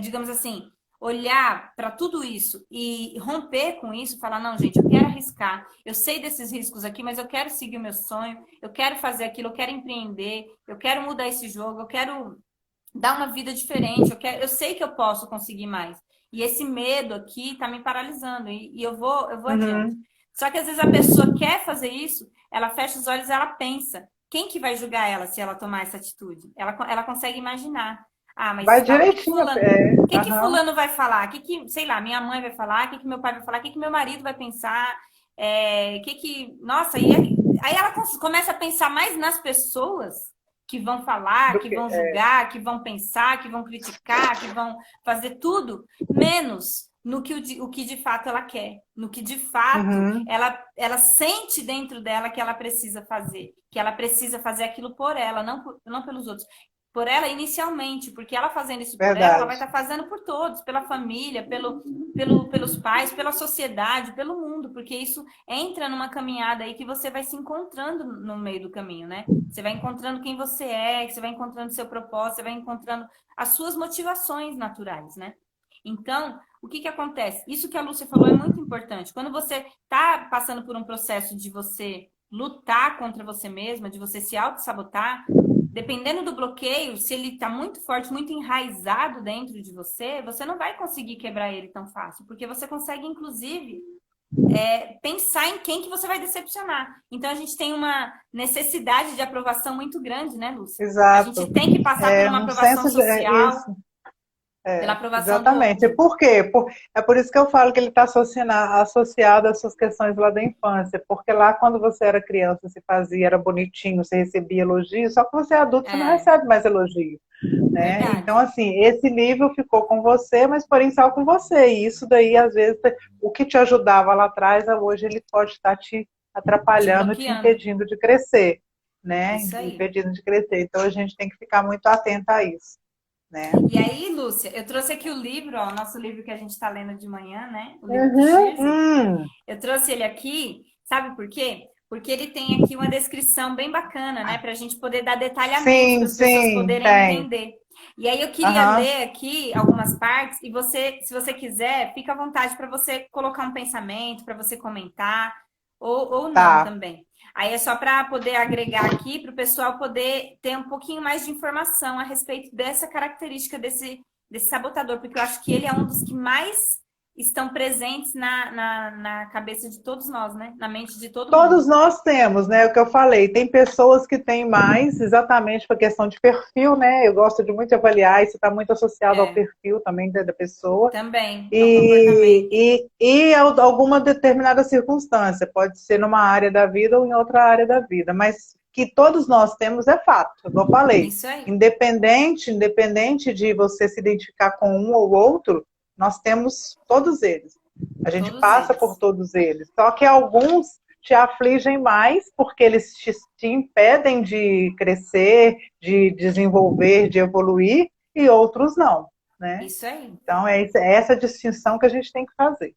digamos assim, olhar para tudo isso e romper com isso, falar, não, gente, eu quero arriscar, eu sei desses riscos aqui, mas eu quero seguir o meu sonho, eu quero fazer aquilo, eu quero empreender, eu quero mudar esse jogo, eu quero dar uma vida diferente, eu sei que eu posso conseguir mais. E esse medo aqui está me paralisando e eu vou adiante. uhum. Só que às vezes a pessoa quer fazer isso, ela fecha os olhos e ela pensa. Quem que vai julgar ela se ela tomar essa atitude? Ela consegue imaginar. Ah, Vai mas direitinho. o que que Aham. fulano vai falar? Sei lá, minha mãe vai falar? O que que meu pai vai falar? O que que meu marido vai pensar? Nossa, aí ela começa a pensar mais nas pessoas que vão falar, Do que que, vão julgar, que vão pensar, que vão criticar, que vão fazer tudo, menos no que o que de fato ela quer, no que de fato uhum, ela sente dentro dela que ela precisa fazer aquilo por ela, não pelos outros. Por ela inicialmente, porque ela fazendo isso por ela vai verdade. estar fazendo por todos, pela família, pelos pais, pela sociedade, pelo mundo, porque isso entra numa caminhada aí que você vai se encontrando no meio do caminho, né? Você vai encontrando quem você é, você vai encontrando seu propósito, você vai encontrando as suas motivações naturais, né? Então, o que que acontece? Isso que a Lúcia falou é muito importante. Quando você está passando por um processo de você lutar contra você mesma, de você se auto-sabotar, dependendo do bloqueio, se ele está muito forte, muito enraizado dentro de você, você não vai conseguir quebrar ele tão fácil, porque você consegue, inclusive, pensar em quem que você vai decepcionar. Então, a gente tem uma necessidade de aprovação muito grande, né, Lúcia? A gente Exato. tem que passar por uma Um aprovação senso de, social, isso. pela aprovação do Exatamente. outro. Por quê? É por isso que eu falo que ele está associado a essas questões lá da infância, porque lá quando você era criança, você fazia, era bonitinho, você recebia elogios, só que você é adulto, você não É, recebe mais elogio, né? verdade. Então, assim, esse livro ficou com você, mas porém só com você, e isso daí, às vezes, o que te ajudava lá atrás, hoje ele pode estar te Te atrapalhando, te bloqueando. impedindo de crescer, né? Isso aí. Impedindo de crescer. Então, a gente tem que ficar muito atento a isso, né? E aí, Lúcia, eu trouxe aqui o livro, ó, o nosso livro que a gente está lendo de manhã, né? O livro do Shirley. Uhum. Eu trouxe ele aqui, sabe por quê? Porque ele tem aqui uma descrição bem bacana, né? Para a gente poder dar detalhamentos para Sim, as pessoas sim, poderem tem. entender. E aí eu queria Aham, ler aqui algumas partes e você, se você quiser, fica à vontade para você colocar um pensamento, para você comentar, ou não tá. também. Aí é só para poder agregar aqui, para o pessoal poder ter um pouquinho mais de informação a respeito dessa característica desse sabotador, porque eu acho que ele é um dos que mais estão presentes na cabeça de todos nós, né? Na mente de todo mundo. Todos nós temos, né? O que eu falei, tem pessoas que têm mais, exatamente por questão de perfil, né? Eu gosto de muito avaliar, isso está muito associado ao É, perfil também da pessoa. também, ao E, comportamento. alguma determinada circunstância, pode ser numa área da vida ou em outra área da vida, mas que todos nós temos é fato, como eu falei. Isso aí. Independente de você se identificar com um ou outro, nós temos todos eles. A gente Todos passa por eles. todos eles. Só que alguns te afligem mais porque eles te impedem de crescer, de desenvolver, de evoluir, e outros não, né? Isso aí. Então, é essa distinção que a gente tem que fazer.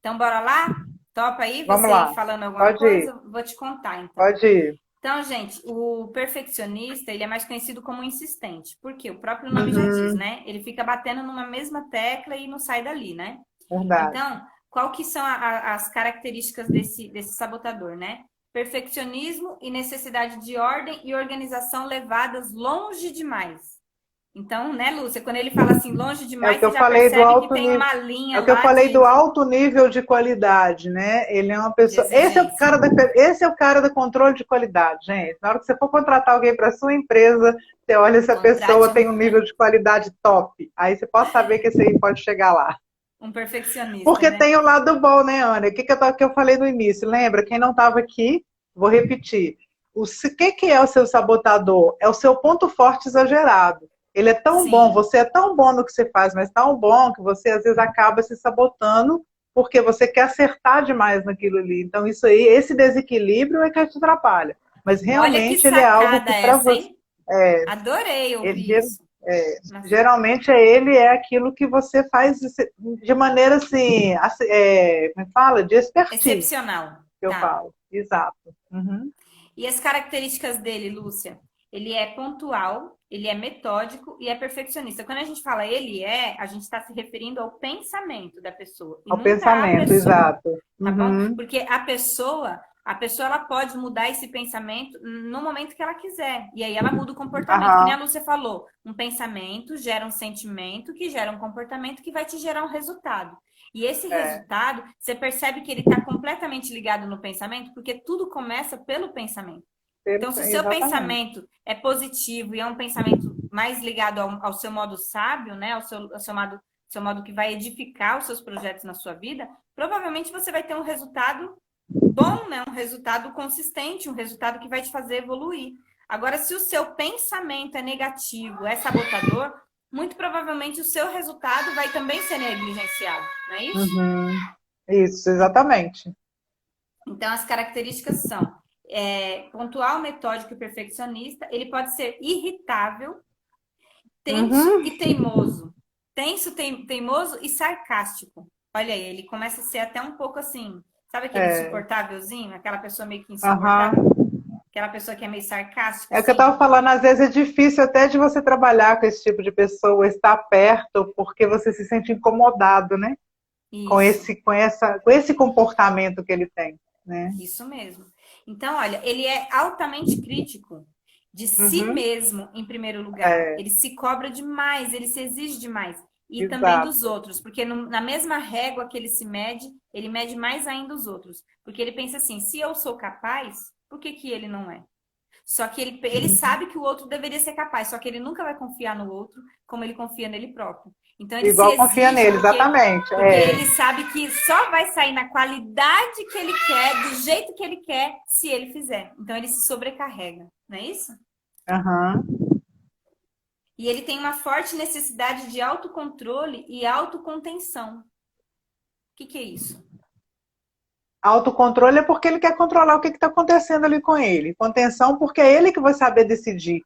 Então, bora lá? Topa aí Vamos você ir lá. falando alguma Pode ir, coisa? Vou te contar, então. pode ir. Então, gente, o perfeccionista, ele é mais conhecido como insistente. Porque o próprio nome já diz, Uhum, né? Ele fica batendo numa mesma tecla e não sai dali, né? verdade. Então, qual que são as características desse sabotador, né? Perfeccionismo e necessidade de ordem e organização levadas longe demais. Então, né, Lúcia, quando ele fala assim, longe É o demais, que você eu já falei do percebe que alto tem nível. uma É linha o que eu lá falei do de, alto nível de qualidade, né? Ele é uma de pessoa. exigência. Esse é o cara do controle de qualidade, gente. Na hora que você for contratar alguém para sua empresa, você olha se a Contrate pessoa tem um nível de qualidade top. Aí você pode saber que esse aí pode chegar lá. um perfeccionista, Porque né? tem o lado bom, né, Ana? Que eu falei no início? Lembra? Quem não estava aqui, vou repetir. Que é o seu sabotador? É o seu ponto forte exagerado. Ele é tão bom, Sim, você é tão bom no que você faz, mas tão bom que você às vezes acaba se sabotando porque você quer acertar demais naquilo ali. Então, isso aí, esse desequilíbrio é que te atrapalha. Mas olha que realmente ele é algo sacada que para essa, você. hein? É, Adorei ouvir ele, isso. Nossa, geralmente ele é aquilo que você faz de maneira assim, como fala? De expertise, excepcional. que eu Tá. falo. Exato. Uhum. E as características dele, Lúcia? Ele é pontual, ele é metódico e é perfeccionista. Quando a gente fala a gente está se referindo ao pensamento da pessoa e Ao nunca à pensamento, pessoa, exato. tá bom? Uhum. Porque a pessoa ela pode mudar esse pensamento no momento que ela quiser. E aí ela muda o comportamento. Que nem a Aham. Lúcia falou, um pensamento gera um sentimento que gera um comportamento que vai te gerar um resultado. E esse É, resultado, você percebe que ele está completamente ligado no pensamento, porque tudo começa pelo pensamento. Então, se o seu exatamente. pensamento é positivo e é um pensamento mais ligado ao seu modo sábio, né, seu modo que vai edificar os seus projetos na sua vida, provavelmente você vai ter um resultado bom, né, um resultado consistente, um resultado que vai te fazer evoluir. Agora, se o seu pensamento é negativo, é sabotador, muito provavelmente o seu resultado vai também ser negligenciado, não é isso? Uhum. Isso, exatamente. Então, as características são pontual, metódico e perfeccionista. Ele pode ser irritável, tenso Uhum. e teimoso. Tenso, teimoso e sarcástico. Olha aí, ele começa a ser até um pouco assim, sabe aquele É, insuportávelzinho? Aquela pessoa meio que aham. insuportável? Aquela pessoa que é meio sarcástica, É o que eu assim? estava falando, às vezes é difícil até de você trabalhar com esse tipo de pessoa, estar perto, porque você se sente incomodado, né? Isso. Com esse comportamento que ele tem, né? Isso mesmo. Então, olha, ele é altamente crítico. de si Uhum. mesmo em primeiro lugar. É, Ele se cobra demais, ele se exige demais. E também dos exato. outros, porque na mesma régua que ele mede mais ainda os outros. Porque ele pensa assim: se eu sou capaz, por que que ele não é? Só que ele Uhum. sabe que o outro deveria ser capaz, só que ele nunca vai confiar no outro como ele confia nele próprio. Então ele se Igual confia exige nele, exatamente. porque É. ele sabe que só vai sair na qualidade que ele quer, do jeito que ele quer, se ele fizer. Então ele se sobrecarrega, não é isso? Aham. E ele tem uma forte necessidade de autocontrole e autocontenção. O que é isso? Autocontrole é porque ele quer controlar o que está acontecendo ali com ele. Contenção porque é ele que vai saber decidir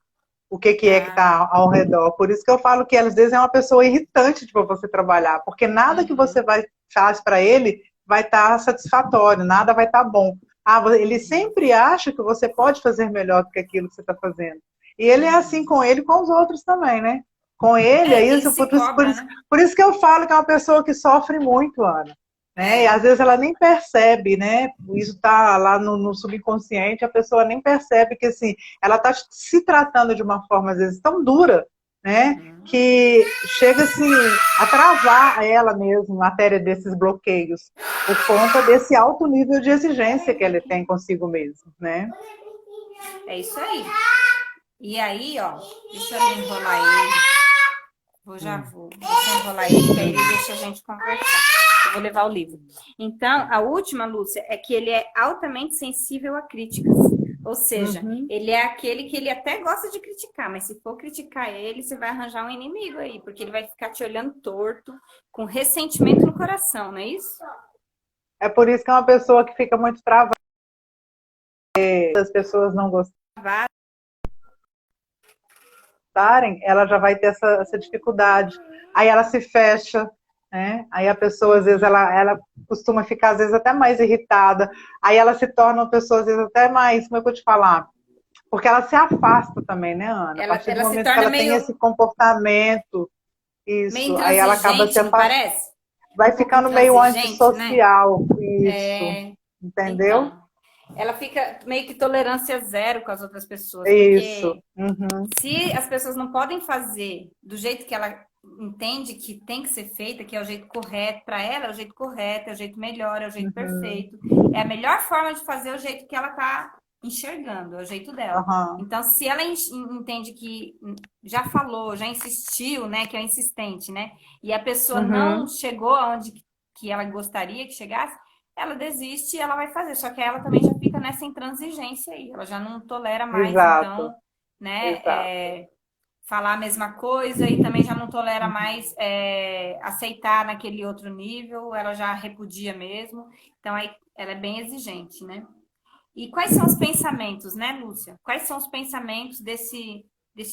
o que é que Ah, está ao redor. Por isso que eu falo que às vezes é uma pessoa irritante de você trabalhar, porque nada que você uhum, vai faz para ele vai estar satisfatório, nada vai estar bom. Ah, ele uhum, sempre acha que você pode fazer melhor do que aquilo que você está fazendo. E ele é assim uhum. com ele e com os outros também, né? Com ele, é É, ele isso, se cobra, né? por isso que eu falo que é uma pessoa que sofre muito, Ana. Né? E É. às vezes ela nem percebe, né? Isso está lá no subconsciente, a pessoa nem percebe que assim, ela está se tratando de uma forma, às vezes, tão dura, né? Uhum. Que chega assim, a travar ela mesma, matéria desses bloqueios, por conta desse alto nível de exigência que ele tem consigo mesmo, né? É isso aí. E aí, ó, deixa eu enrolar ele. Hum, Vou. Deixa eu enrolar ele, que aí ele hum. deixa a gente conversar. Eu vou levar o livro. Então, a última, Lúcia, é que ele é altamente sensível a críticas. Ou seja, Uhum. ele é aquele que ele até gosta de criticar, mas se for criticar ele, você vai arranjar um inimigo aí, porque ele vai ficar te olhando torto, com ressentimento no coração, não é isso? É por isso que é uma pessoa que fica muito travada, as pessoas não gostarem, ela já vai ter essa dificuldade. Aí ela se fecha, né? Aí a pessoa, às vezes, Uhum. ela costuma ficar, às vezes, até mais irritada. Aí ela se torna uma pessoa, às vezes, até mais, como eu vou te falar? Porque ela se afasta também, né, Ana? A partir do Ela se momento que torna ela tem esse comportamento, meio isso, aí ela acaba se intransigente, não afastando, parece? Um vai pouco ficando meio intransigente, né? antissocial, isso, É, entendeu? então, ela fica meio que tolerância zero com as outras pessoas, Isso. porque Uhum, se as pessoas não podem fazer do jeito que ela entende que tem que ser feita, que é o jeito correto, para ela é o jeito correto, é o jeito melhor, é o jeito uhum, perfeito, é a melhor forma de fazer o jeito que ela está enxergando, é o jeito dela. uhum, Então, se ela entende que já falou, já insistiu, né, que é insistente, né, e a pessoa não uhum, chegou aonde que ela gostaria que chegasse, ela desiste e ela vai fazer. Só que ela também já fica nessa intransigência aí, ela já não tolera mais, exato, então, né, exato. falar a mesma coisa e também já não tolera Uhum. mais aceitar naquele outro nível, ela já repudia mesmo. Então, aí ela é bem exigente, né? E quais são os pensamentos, né, Lúcia? Quais são os pensamentos desse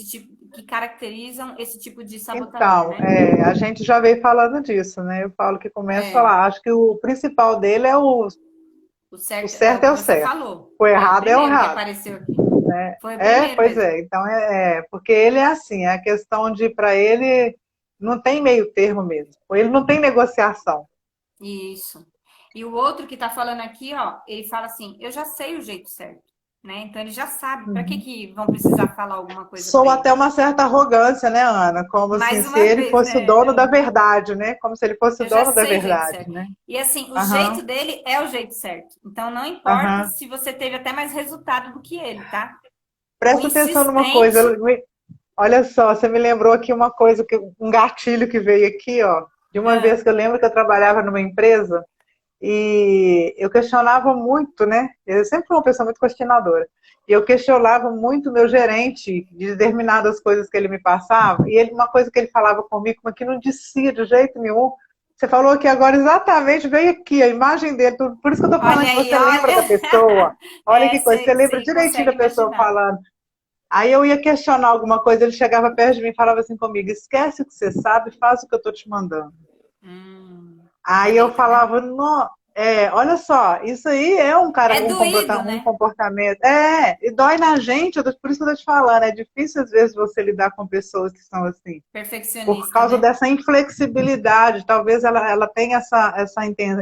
tipo que caracterizam esse tipo de sabotador, Então, né? a gente já veio falando disso, né? Eu falo que começa a É, falar, acho que o principal dele é o o certo é o certo é que o você certo, falou. o É o errado é o primeiro que errado. apareceu aqui. Foi o É, primeiro pois mesmo. é. Então porque ele é assim, é a questão de para ele não tem meio termo mesmo. Com ele não tem negociação. Isso. E o outro que tá falando aqui, ó, ele fala assim: eu já sei o jeito certo, né? Então ele já sabe. Para que Uhum. que vão precisar falar alguma coisa para Sou até ele? uma certa arrogância, né, Ana? Como assim, Mais se uma ele vez, fosse o né? dono da verdade, né? Como se ele fosse o Eu já dono da sei o jeito verdade, certo. né? E assim, o jeito Aham, dele é o jeito certo. Então não importa aham. se você teve até mais resultado do que ele, tá? O Presta atenção numa coisa. insistente. Olha só, você me lembrou aqui uma coisa, um gatilho que veio aqui, ó. De uma vez Ah, que eu lembro que eu trabalhava numa empresa e eu questionava muito, né? Eu sempre fui uma pessoa muito questionadora. E eu questionava muito o meu gerente de determinadas coisas que ele me passava. E ele, uma coisa que ele falava comigo, mas que não dizia de jeito nenhum. Você falou aqui agora exatamente, veio aqui a imagem dele. Por isso que eu tô falando olha que aí, você lembra da pessoa. olha. Olha que coisa, você lembra Você direitinho da consegue pessoa imaginar. falando. Aí eu ia questionar alguma coisa, ele chegava perto de mim e falava assim comigo: esquece o que você sabe, faz o que eu tô te mandando. Aí Olha eu aí, tá vendo? falava: não, olha só, isso aí é um cara, É doído, um né? comportamento. E dói na gente, por isso que eu tô te falando, é difícil às vezes você lidar com pessoas que são assim, por Perfeccionista, causa né? dessa inflexibilidade. Talvez ela tenha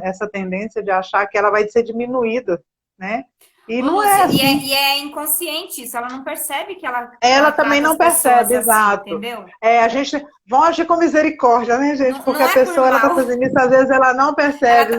essa tendência de achar que ela vai ser diminuída, né? E Ô, não é Lúcia, assim. e é inconsciente isso, ela não percebe que Ela ela também trata não as pessoas percebe, assim, exato. entendeu? A gente vamos agir com misericórdia, né, gente? Não, Porque não a é por pessoa ela tá mal. fazendo isso, às vezes ela não Ela percebe,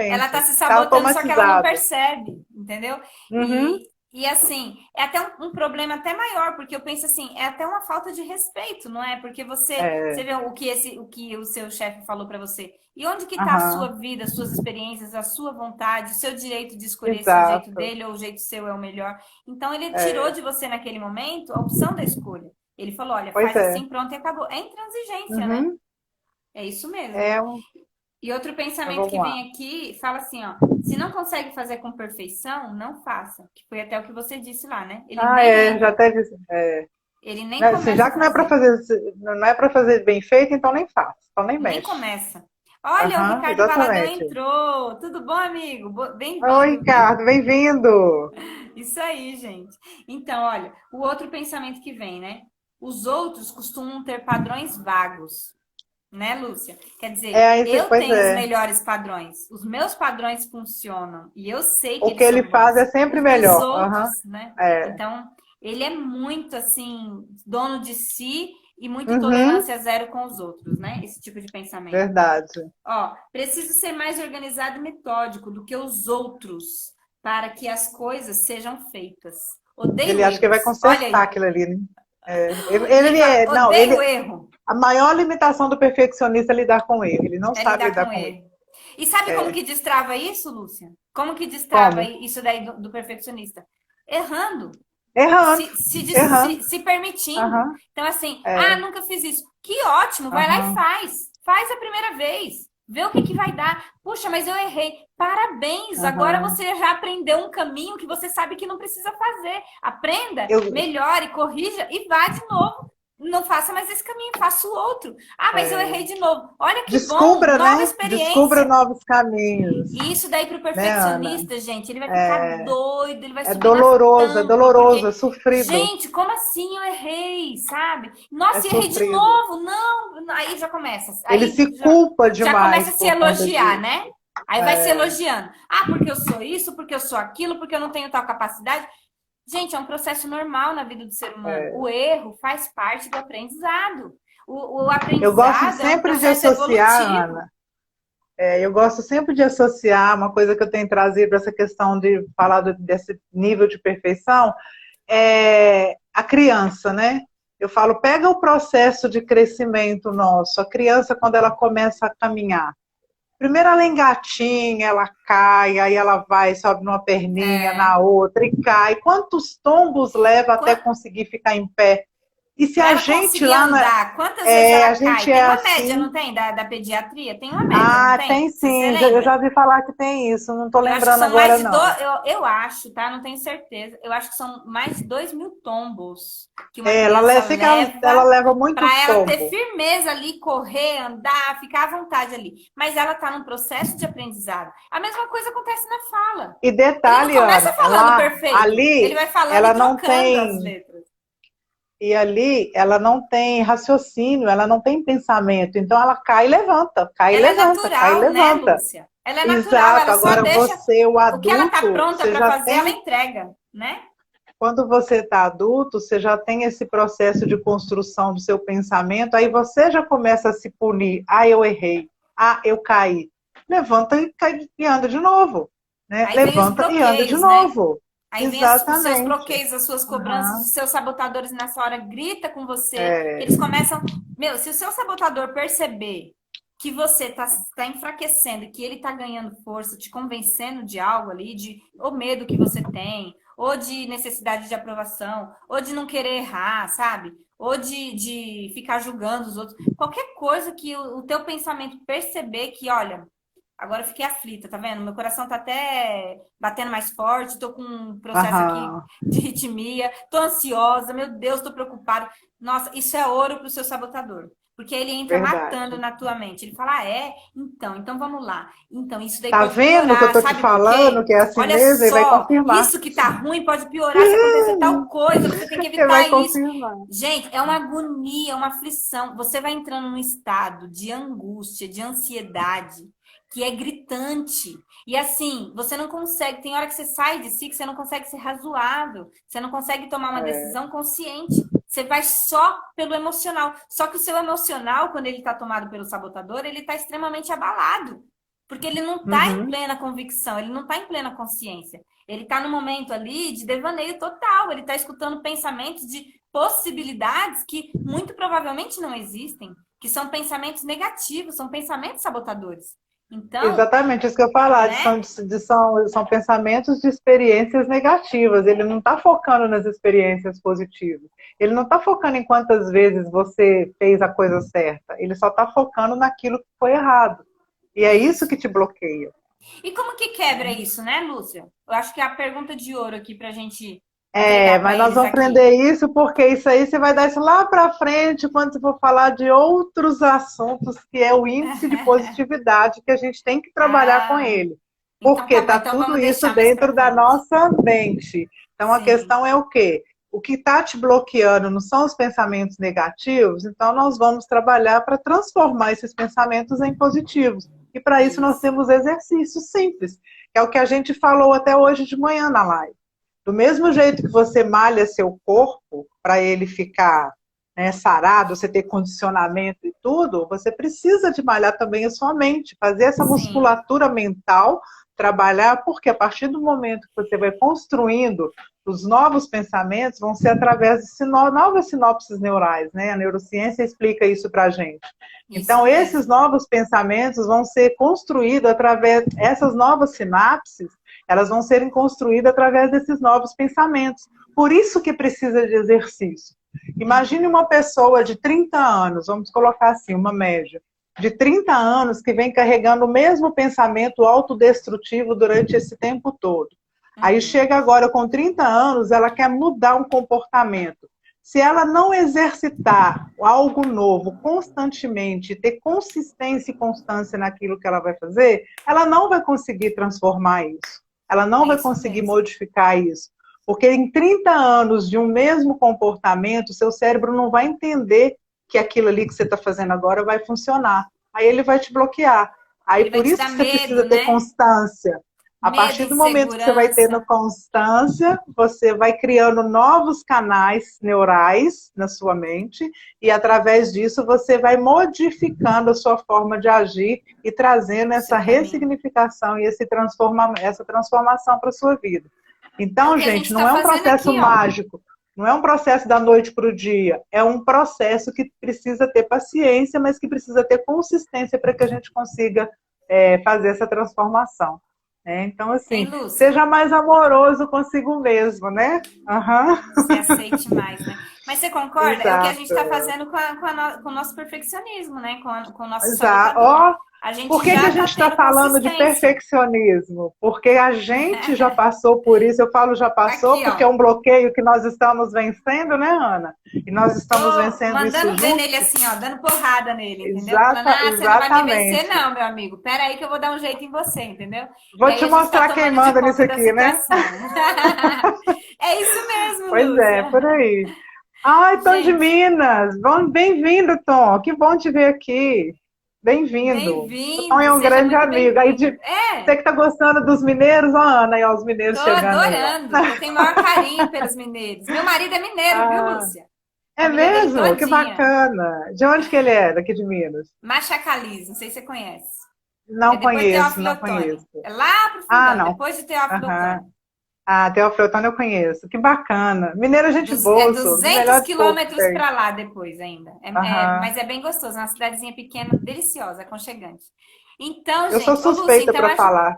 ela exatamente. tá se Tá sabotando, só que ela não automatizado. percebe, entendeu? Uhum. E assim, é até um problema até maior, porque eu penso assim, é até uma falta de respeito, não é? Porque você É, vê o que o seu chefe falou para você. E onde que tá a sua aham, vida, as suas experiências, a sua vontade, o seu direito de escolher se o jeito exato. dele ou o jeito seu é o melhor? Então ele tirou É, de você naquele momento a opção da escolha. Ele falou, olha, pois faz é. assim, pronto e acabou. É intransigência, né? Uhum. É isso mesmo. É E outro então pensamento que vamos lá. vem aqui fala assim, ó, se não consegue fazer com perfeição, não faça. Que foi até o que você disse lá, né? Ele Ah, nem é, já erra, teve. ele nem Né, assim, começa já a que não é para fazer, fazer, não é para fazer bem feito, então nem faça, então nem nem mexe. começa. Olha, o Aham, Ricardo Valadão exatamente. entrou. Tudo bom, amigo? Oi, Bem-vindo, viu? Ricardo, bem-vindo. Isso aí, gente. Então, olha, o outro pensamento que vem, né? Os outros costumam ter padrões vagos. Né, Lúcia? Quer dizer, eu Pois tenho os é. melhores padrões, os meus padrões funcionam e eu sei que O que eles ele são faz é bons. sempre Os dos melhor. Aham, outros, né? é. Então, ele é muito assim, dono de si e muito Uhum, tolerância zero com os outros, né? Esse tipo de pensamento. verdade. Ó, preciso ser mais organizado e metódico do que os outros para que as coisas sejam feitas. Ele Odeio acha que vai erros. Olha consertar aí. aquilo ali, né? Ele fala, Não, odeio erro. a maior limitação do perfeccionista é lidar com ele. Ele não É sabe lidar lidar com com ele. erro. E sabe como É. que destrava isso, Lúcia? Como que destrava Como? isso daí do perfeccionista? Errando, Errando, errando. se permitindo. Aham, Então, assim, é. nunca fiz isso. Que ótimo, vai lá e Aham. faz. Faz a primeira vez. Vê o que, que vai dar. Puxa, mas eu errei. Parabéns! Agora Aham. você já aprendeu um caminho que você sabe que não precisa fazer. Aprenda, Eu, melhore, corrija e vá de novo. Não faça mais esse caminho, faça o outro. Ah, mas eu errei é, de novo. Olha que bom, descubra, nova né? Descubra experiência. novos caminhos, E isso daí para o né, Ana? perfeccionista, gente, ele vai ficar doido, ele vai subir nas É tampas, doloroso, porque, é sofrido, gente, como assim eu errei, sabe? é Nossa, errei de sofrido. novo, não. Aí já começa, Ele se culpa já começa a demais se por conta elogiar, disso. né? Aí vai se elogiando. Ah, porque eu sou isso, porque eu sou aquilo, porque eu não tenho tal capacidade. Gente, é um processo normal na vida do ser humano. O erro faz parte do aprendizado. O Eu gosto aprendizado é um sempre de processo associar, evolutivo. Ana, eu gosto sempre de associar uma coisa que eu tenho trazido para essa questão de falar desse nível de perfeição, é a criança, né? Eu falo, pega o processo de crescimento nosso, a criança quando ela começa a caminhar. Primeiro ela engatinha, ela cai, aí ela vai, sobe numa perninha, na É, outra e cai. Quantos tombos leva até conseguir ficar em pé? E se para a ela gente conseguir lá, andar, quantas vezes ela a gente cai? é Tem uma média, assim. não tem? Da pediatria? Tem uma média, não Ah, tem tem? Você sim, eu lembra? já ouvi falar que tem isso, não estou Eu acho que lembrando são mais agora de não. eu acho, tá? Não tenho certeza. Eu acho que são mais de 2.000 tombos que uma Ela, criança sei que ela leva leva muito para ela ter tombo. firmeza ali, correr, andar, ficar à vontade ali. Mas ela está num processo de aprendizado. A mesma coisa acontece na fala. E Ele não detalhe, começa Ana, falando perfeito. Ele ali, vai falando e ela não trocando as tem. letras. E ali ela não tem raciocínio, ela não tem pensamento. Então ela cai e levanta, cai e Ela é levanta, cai e natural, né, levanta. Lúcia? Ela é natural, Exato. ela só Agora deixa você, o o que ela está adulto, pronta você para já fazer, ela tem. entrega, né? Quando você está adulto, você já tem esse processo de construção do seu pensamento, aí você já começa a se punir. Ah, eu errei. Ah, eu caí. Levanta e, cai, e anda de novo. Né? Aí vem os Levanta e anda de bloqueios, né? novo. Aí vem os seus Exatamente. bloqueios, as suas cobranças, Uhum. os seus sabotadores nessa hora grita com você, que É, eles começam. Meu, se o seu sabotador perceber que você tá enfraquecendo, que ele tá ganhando força, te convencendo de algo ali, de ou medo que você tem, ou de necessidade de aprovação, ou de não querer errar, sabe? Ou de ficar julgando os outros. Qualquer coisa que o teu pensamento perceber que, olha, agora eu fiquei aflita, tá vendo? Meu coração tá até batendo mais forte, tô com um processo aqui aham, de arritmia, tô ansiosa, meu Deus, tô preocupada. Nossa, isso é ouro pro seu sabotador. Porque ele entra matando verdade. na tua mente. Ele fala, ah, é? Então vamos lá. Então, isso daí Tá pode vendo que eu piorar. tô te Sabe por quê? falando que é assim Olha mesmo? Ele vai só, confirmar. isso que tá ruim pode piorar se acontecer tal coisa. Você tem que Ele vai evitar isso. confirmar. Gente, é uma agonia, uma aflição. Você vai entrando num estado de angústia, de ansiedade, que é gritante. E assim, você não consegue, tem hora que você sai de si que você não consegue ser razoável, você não consegue tomar uma decisão consciente. Você vai só pelo emocional. Só que o seu emocional, quando ele está tomado pelo sabotador, ele está extremamente abalado. Porque ele não está em Uhum. plena convicção, ele não está em plena consciência. Ele está no momento ali de devaneio total, ele está escutando pensamentos de possibilidades que muito provavelmente não existem, que são pensamentos negativos, são pensamentos sabotadores. Então, Exatamente isso que eu ia falar, né? são pensamentos de experiências negativas. Ele não está focando nas experiências positivas. Ele não está focando em quantas vezes você fez a coisa certa. Ele só está focando naquilo que foi errado. E é isso que Isso. te bloqueia. E como que quebra isso, né, Lúcia? Eu acho que é a pergunta de ouro aqui para a gente É, entregar para mas nós eles vamos aqui. aprender isso porque isso aí você vai dar isso lá para frente quando você for falar de outros assuntos, que é o índice de positividade que a gente tem que trabalhar com Ah, ele. então Porque tá bom. está Então tudo vamos isso deixar mais para dentro da frente. nossa mente. Então a Sim, questão é o quê? O que está te bloqueando não são os pensamentos negativos, então nós vamos trabalhar para transformar esses pensamentos em positivos. E para isso nós isso. temos exercícios simples, que é o que a gente falou até hoje de manhã na live. Do mesmo jeito que você malha seu corpo para ele ficar, né, sarado, você ter condicionamento e tudo, você precisa de malhar também a sua mente, fazer essa Sim, musculatura mental, trabalhar, porque a partir do momento que você vai construindo os novos pensamentos, vão ser através de novas sinapses neurais, né? A neurociência explica isso para a gente. isso Então, esses mesmo. novos pensamentos vão ser construídos através, essas novas sinapses, elas vão serem construídas através desses novos pensamentos. Por isso que precisa de exercício. Imagine Uhum. uma pessoa de 30 anos, vamos colocar assim, uma média, de 30 anos que vem carregando o mesmo pensamento autodestrutivo durante esse tempo todo. Aí Uhum. chega agora com 30 anos, ela quer mudar um comportamento. Se ela não exercitar algo novo constantemente, ter consistência e constância naquilo que ela vai fazer, ela não vai conseguir transformar isso. Ela não É vai isso conseguir mesmo. modificar isso. Porque em 30 anos de um mesmo comportamento, seu cérebro não vai entender que aquilo ali que você está fazendo agora vai funcionar. Aí ele vai te bloquear. Aí Ele vai por te isso dar que você medo, precisa ter né? constância. A Medo, partir do momento que você vai tendo insegurança. constância, você vai criando novos canais neurais na sua mente e através disso você vai modificando a sua forma de agir e trazendo O essa seu caminho. ressignificação e essa transformação para a sua vida. É o Então, que a gente gente, está não é um fazendo processo aqui, ó. mágico, não é um processo da noite para o dia, é um processo que precisa ter paciência, mas que precisa ter consistência para que a gente consiga fazer essa transformação. Então, Hein, assim, Lúcia? seja mais amoroso consigo mesmo, né? Uhum. Se aceite mais, né? Mas você concorda? É o que a gente está Exato. fazendo com o nosso perfeccionismo, né? Com o nosso Exato. sabotador. Ó, A por gente que já a está gente está tendo falando de consistência. perfeccionismo? Porque a gente já passou por isso. Eu falo já passou Aqui, porque é ó. um bloqueio que nós estamos vencendo, né, Ana? E nós estamos Tô vencendo isso mandando ver nele juntos. assim, ó, dando porrada nele, entendeu? Falando, você não vai me vencer, Exatamente. não, meu amigo. Pera aí que eu vou dar um jeito em você, entendeu? E Vou aí te a gente tá mostrar quem tomando de manda nisso conta da aqui, né? situação. É isso mesmo, Pois é, Lúcia. por aí. Ai, Tom de Gente, Minas. Bem-vindo, Tom. Que bom te ver aqui. Bem-vindo. O Tom bem-vindo, é um seja grande muito amigo. Aí, bem-vindo. você que está gostando dos mineiros, ó, Ana, aí, ó, os mineiros Tô chegando aí, ó. adorando. Eu tenho o maior carinho pelos mineiros. Meu marido é mineiro, viu, Ah, Lúcia? é Família dele mesmo? Que todinha. bacana. De onde que ele é? Daqui de Minas? Machacaliz, não sei se você conhece. É Não depois de conheço, Teófilo não conheço. Otoni. É lá pro Ah, fundão, não. depois de Teófilo Aham. Otoni. Ah, Teoflotone eu conheço. Que bacana. Mineiro é gente É boa, sou. Dos 200 melhores povos que quilômetros tem. para lá depois ainda. Aham. Mas é bem gostoso. É uma cidadezinha pequena, deliciosa, aconchegante. Então, Eu sou gente, ô Lúcia, suspeita para falar.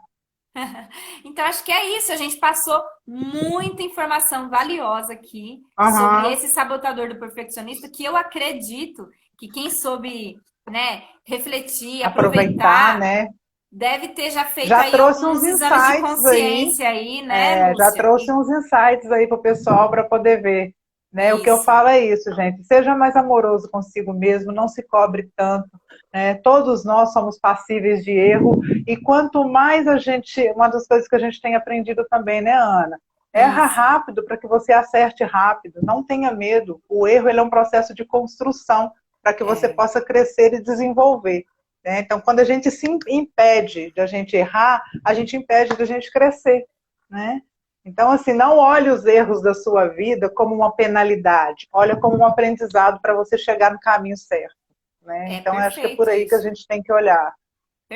então acho que é isso. A gente passou muita informação valiosa aqui sobre Aham. esse sabotador do perfeccionista, que eu acredito que quem soube, né, refletir, Aproveitar, aproveitar, né? deve ter já feito Já aí trouxe uns alguns exames de insights aí, consciência aí, né, já Lúcia? trouxe uns insights aí para o pessoal para poder ver. Né? O que eu Isso. falo é isso, gente. Seja mais amoroso consigo mesmo, não se cobre tanto. Né? Todos nós somos passíveis de erro. E quanto mais a gente. Uma das coisas que a gente tem aprendido também, né, Ana? Erra Isso. rápido para que você acerte rápido. Não tenha medo. O erro ele é um processo de construção para que você É. possa crescer e desenvolver. né? Então, quando a gente se impede de a gente errar, a gente impede de a gente crescer, né? Então, assim, não olhe os erros da sua vida como uma penalidade, olha como um aprendizado para você chegar no caminho certo, né? É Então, eu acho que é por perfeito aí que a isso. gente tem que olhar.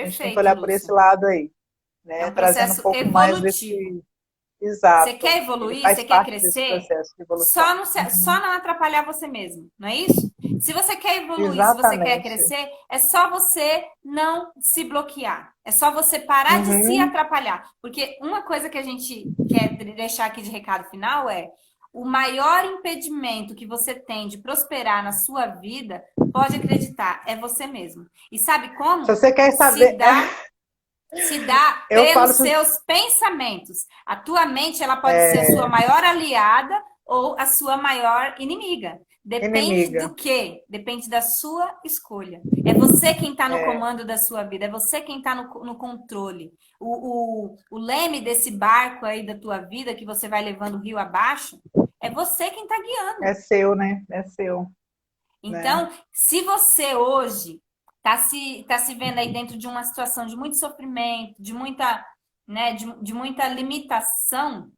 A gente tem que Perfeito, olhar por esse Lúcia. lado aí, É né? um Trazendo um processo pouco mais evolutivo. desse Você exato. quer Ele evoluir, faz você quer parte desse crescer, processo de evolução. só não atrapalhar você mesmo, não é isso? Se você quer evoluir, se você quer Exatamente. crescer, é só você não se bloquear. É só você parar de se Uhum. atrapalhar. Porque uma coisa que a gente quer deixar aqui de recado final é: o maior impedimento que você tem de prosperar na sua vida, pode acreditar, é você mesmo. E sabe Se como? você quer saber, Se dá eu pelos falo isso, seus pensamentos. A tua mente, ela pode ser a sua maior aliada ou a sua maior inimiga. Depende inimiga. do quê? Depende da sua escolha. É você quem está no É, comando da sua vida, é você quem está no controle. O leme desse barco aí da tua vida, que você vai levando o rio abaixo, é você quem está guiando. é seu, né? É seu, né? Então, se você hoje tá se vendo aí dentro de uma situação de muito sofrimento, de muita, né, de muita limitação,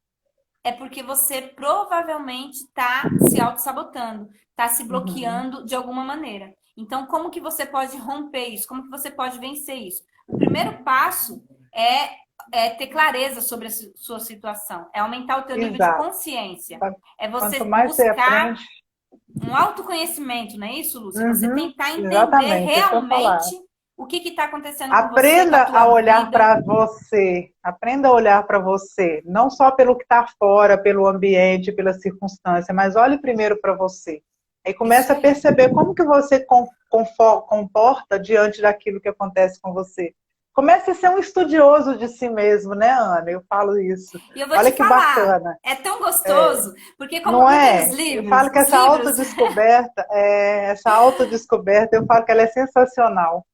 é porque você provavelmente está se auto-sabotando, está se Uhum. bloqueando de alguma maneira. Então, como que você pode romper isso? Como que você pode vencer isso? O primeiro passo é ter clareza sobre a sua situação, é aumentar o teu nível de Exato. consciência, é Quanto você mais você buscar aprende, um autoconhecimento, não é isso, Lúcia? Você uhum, tentar entender exatamente, é o que eu falar. realmente o que está acontecendo com você, com a Aprenda tua a olhar vida. para você, aprenda a olhar para você, não só pelo que está fora, pelo ambiente, pela circunstância, mas olhe primeiro para você. Aí Isso começa a aí. perceber como que você comporta diante daquilo que acontece com você. Comece a ser um estudioso de si mesmo, né, Ana? Eu falo isso. E eu vou te Olha que falar, bacana. é tão gostoso, porque como Não não tem os é? Eu livros, falo que essa autodescoberta, eu falo que ela é sensacional.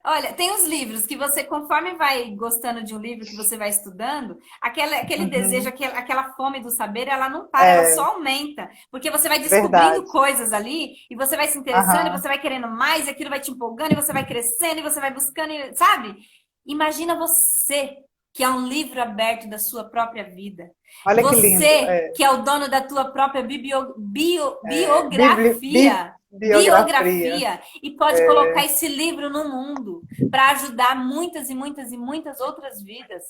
olha, tem os livros que você, conforme vai gostando de um livro que você vai estudando, aquele desejo, Uhum. aquela fome do saber, ela não para, ela É só aumenta. Porque você vai descobrindo verdade. coisas ali, e você vai se interessando, e Aham. você vai querendo mais, e aquilo vai te empolgando, e você vai crescendo, e você vai buscando, sabe? Imagina você, que é um livro aberto da sua própria vida. Olha que lindo. Você, que é o dono da tua própria Bibli, bi- biografia. biografia. Biografia, e pode colocar esse livro no mundo para ajudar muitas e muitas e muitas outras vidas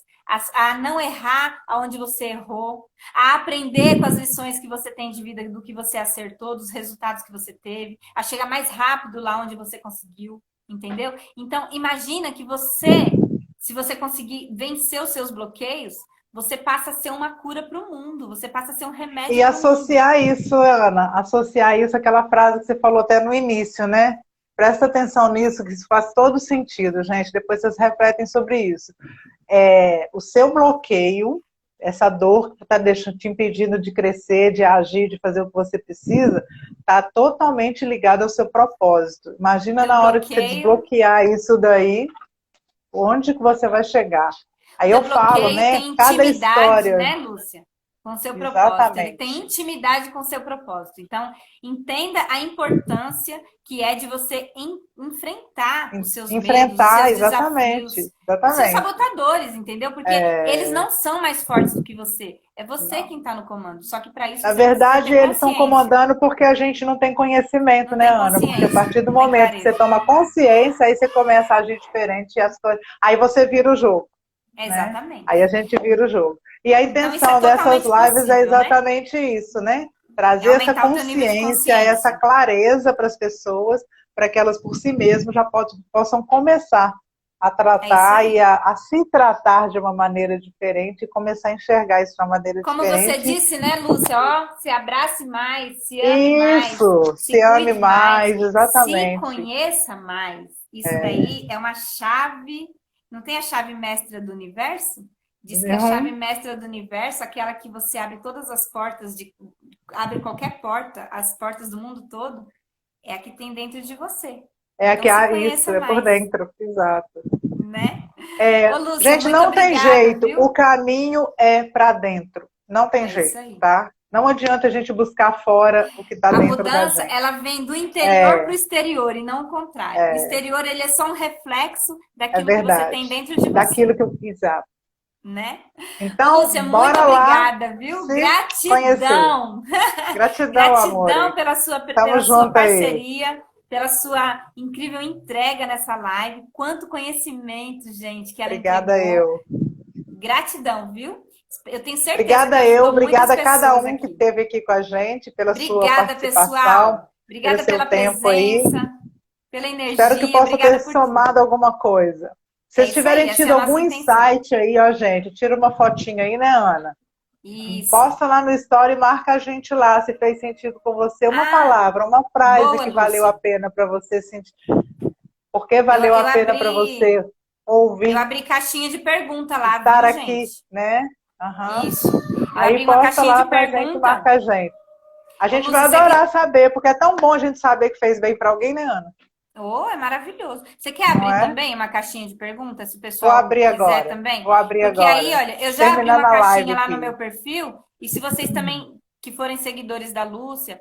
a não errar aonde você errou, a aprender com as lições que você tem de vida, do que você acertou, dos resultados que você teve, a chegar mais rápido lá onde você conseguiu, entendeu? Então, imagina que você, se você conseguir vencer os seus bloqueios, você passa a ser uma cura para o mundo, você passa a ser um E remédio para o mundo. associar isso, Ana, associar isso àquela frase que você falou até no início, né? Presta atenção nisso, que isso faz todo sentido, gente. Depois vocês refletem sobre isso. O seu bloqueio, essa dor que está te impedindo de crescer, de agir, de fazer o que você precisa, está totalmente ligado ao seu propósito. Imagina Teu na hora que você bloqueio desbloquear isso daí, onde que você vai chegar. Aí eu Teu falo, bloqueio né? tem Cada intimidade, história. né, Lúcia? Com o seu propósito. Ele tem Exatamente. intimidade com o seu propósito. Então, entenda a importância que é de você enfrentar os seus medos, os Enfrentar, seus exatamente. desafios, os seus Exatamente. sabotadores, entendeu? Porque eles não são mais fortes do que você. É você Não. quem está no comando. Só que para isso Na você precisa verdade, ter eles estão consciência. comandando porque a gente não tem conhecimento, Não né, tem Ana? Porque a consciência, partir do não tem momento que você clareza. toma consciência, aí você começa a agir diferente e as coisas. Aí você vira o jogo, né? Aí a Exatamente. gente vira o jogo. E a Então, isso é intenção dessas totalmente lives é possível, né? exatamente isso, né? É Trazer essa aumentar o teu nível de consciência, essa consciência. clareza para as pessoas, para que elas por si mesmas já possam começar a É isso tratar e aí. a se tratar de uma maneira diferente e começar a enxergar isso de uma maneira Como você diferente. disse, né, Lúcia? Ó, se abrace mais, se ame mais, Isso, se se ame cuide mais, mais, se exatamente. conheça mais. Isso daí é uma chave. Não tem a chave mestra do universo? Diz que a chave Uhum. mestra do universo, aquela que você abre todas as portas abre qualquer porta, as portas do mundo todo, é a que tem dentro de você. É Então aqui, se isso, conheça é por mais, dentro, exato. né? Ô, É, Lúcia, gente, muito não tem obrigada, jeito, viu? o caminho é para dentro, não tem É isso jeito, aí. tá? Não adianta a gente buscar fora o que está A dentro da mudança, gente. ela vem do interior para o exterior e não o contrário. O É, exterior, ele é só um reflexo é daquilo que você tem verdade. dentro de você, Daquilo que eu fiz. né? Ô, Então, Lúcia, muito bora lá obrigada, viu? se conhecer. Gratidão! Gratidão, Gratidão amore. pela Tamo sua junto aí. parceria, pela sua incrível entrega nessa live. Quanto conhecimento, gente, que ela Obrigada entregou. eu. Gratidão, viu? Eu tenho certeza que Obrigada eu, ajudou muitas obrigada a cada pessoas um que aqui. esteve aqui com a gente, pela sua Obrigada, participação, pessoal. pelo Obrigada seu pela tempo aí. presença, pela Espero que energia, possa ter obrigada por somado tudo. alguma coisa. Se É vocês isso aí, tiverem essa tido é a nossa algum intenção. insight aí, ó, gente, tira uma fotinha aí, né, Ana? Isso. Posta lá no story e marca a gente lá, se fez sentido com você. Uma Ah, palavra, uma frase boa, que valeu a Lúcia. pena para você sentir. Por que Eu, valeu a eu pena para abri, você eu ouvir, abri caixinha de pergunta lá, estar viu, aqui, gente? né? Aham. Isso. Eu Aí abri uma posta caixinha de lá pra gente, pergunta. marca a gente. A Ô, gente vai Lúcia, adorar saber, porque é tão bom a gente saber que fez bem para alguém, né, Ana? Oh, é maravilhoso. Você quer Não abrir é? também uma caixinha de perguntas, se o Vou pessoal abrir quiser agora. também? Vou abrir Porque aí, agora. olha, eu já abri Terminando uma a live caixinha lá no aqui. meu perfil, e se vocês também, que forem seguidores da Lúcia,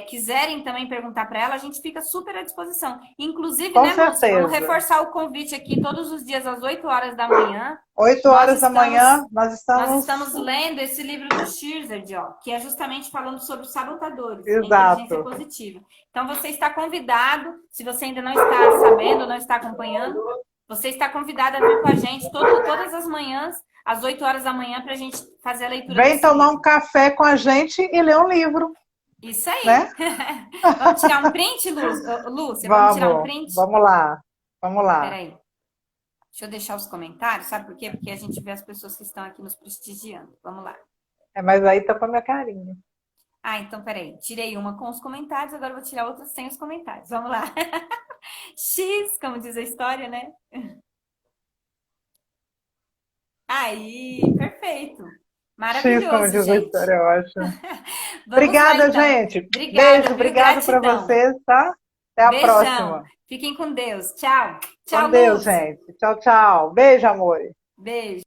quiserem também perguntar para ela, a gente fica super à disposição. Inclusive, Com né, Lúcia, vamos certeza. reforçar o convite aqui todos os dias às 8 horas da manhã. 8 Nós horas da estamos, manhã, nós nós estamos. estamos lendo esse livro do Shirzad, ó, que é justamente falando sobre os sabotadores, a inteligência Exato. positiva. Então, você está convidado, se você ainda não está sabendo, não está acompanhando, você está convidado a vir com a gente todas as manhãs, às 8 horas da manhã, para a gente fazer a leitura Vem desse tomar um livro. café com a gente e ler um livro, Isso aí. né? Vamos tirar um print, Lúcia? Vamos tirar um Vamos, print? vamos lá. Vamos lá. Peraí. Deixa eu deixar os comentários, sabe por quê? Porque a gente vê as pessoas que estão aqui nos prestigiando. Vamos lá. Mas aí tá com a minha carinha. Ah, então peraí. Tirei uma com os comentários, agora eu vou tirar outra sem os comentários. Vamos lá. X, como diz a história, né? Aí, perfeito. X, como Maravilhoso, diz a gente. história, eu acho. Vamos lá, Obrigada, então. gente. Obrigada, Beijo, viu? obrigado para Gratidão. vocês, tá? Até a Beijão. próxima. Fiquem com Deus. Tchau. Tchau, Com Deus, Lúcia. gente. Tchau, tchau. Beijo, amor. Beijo.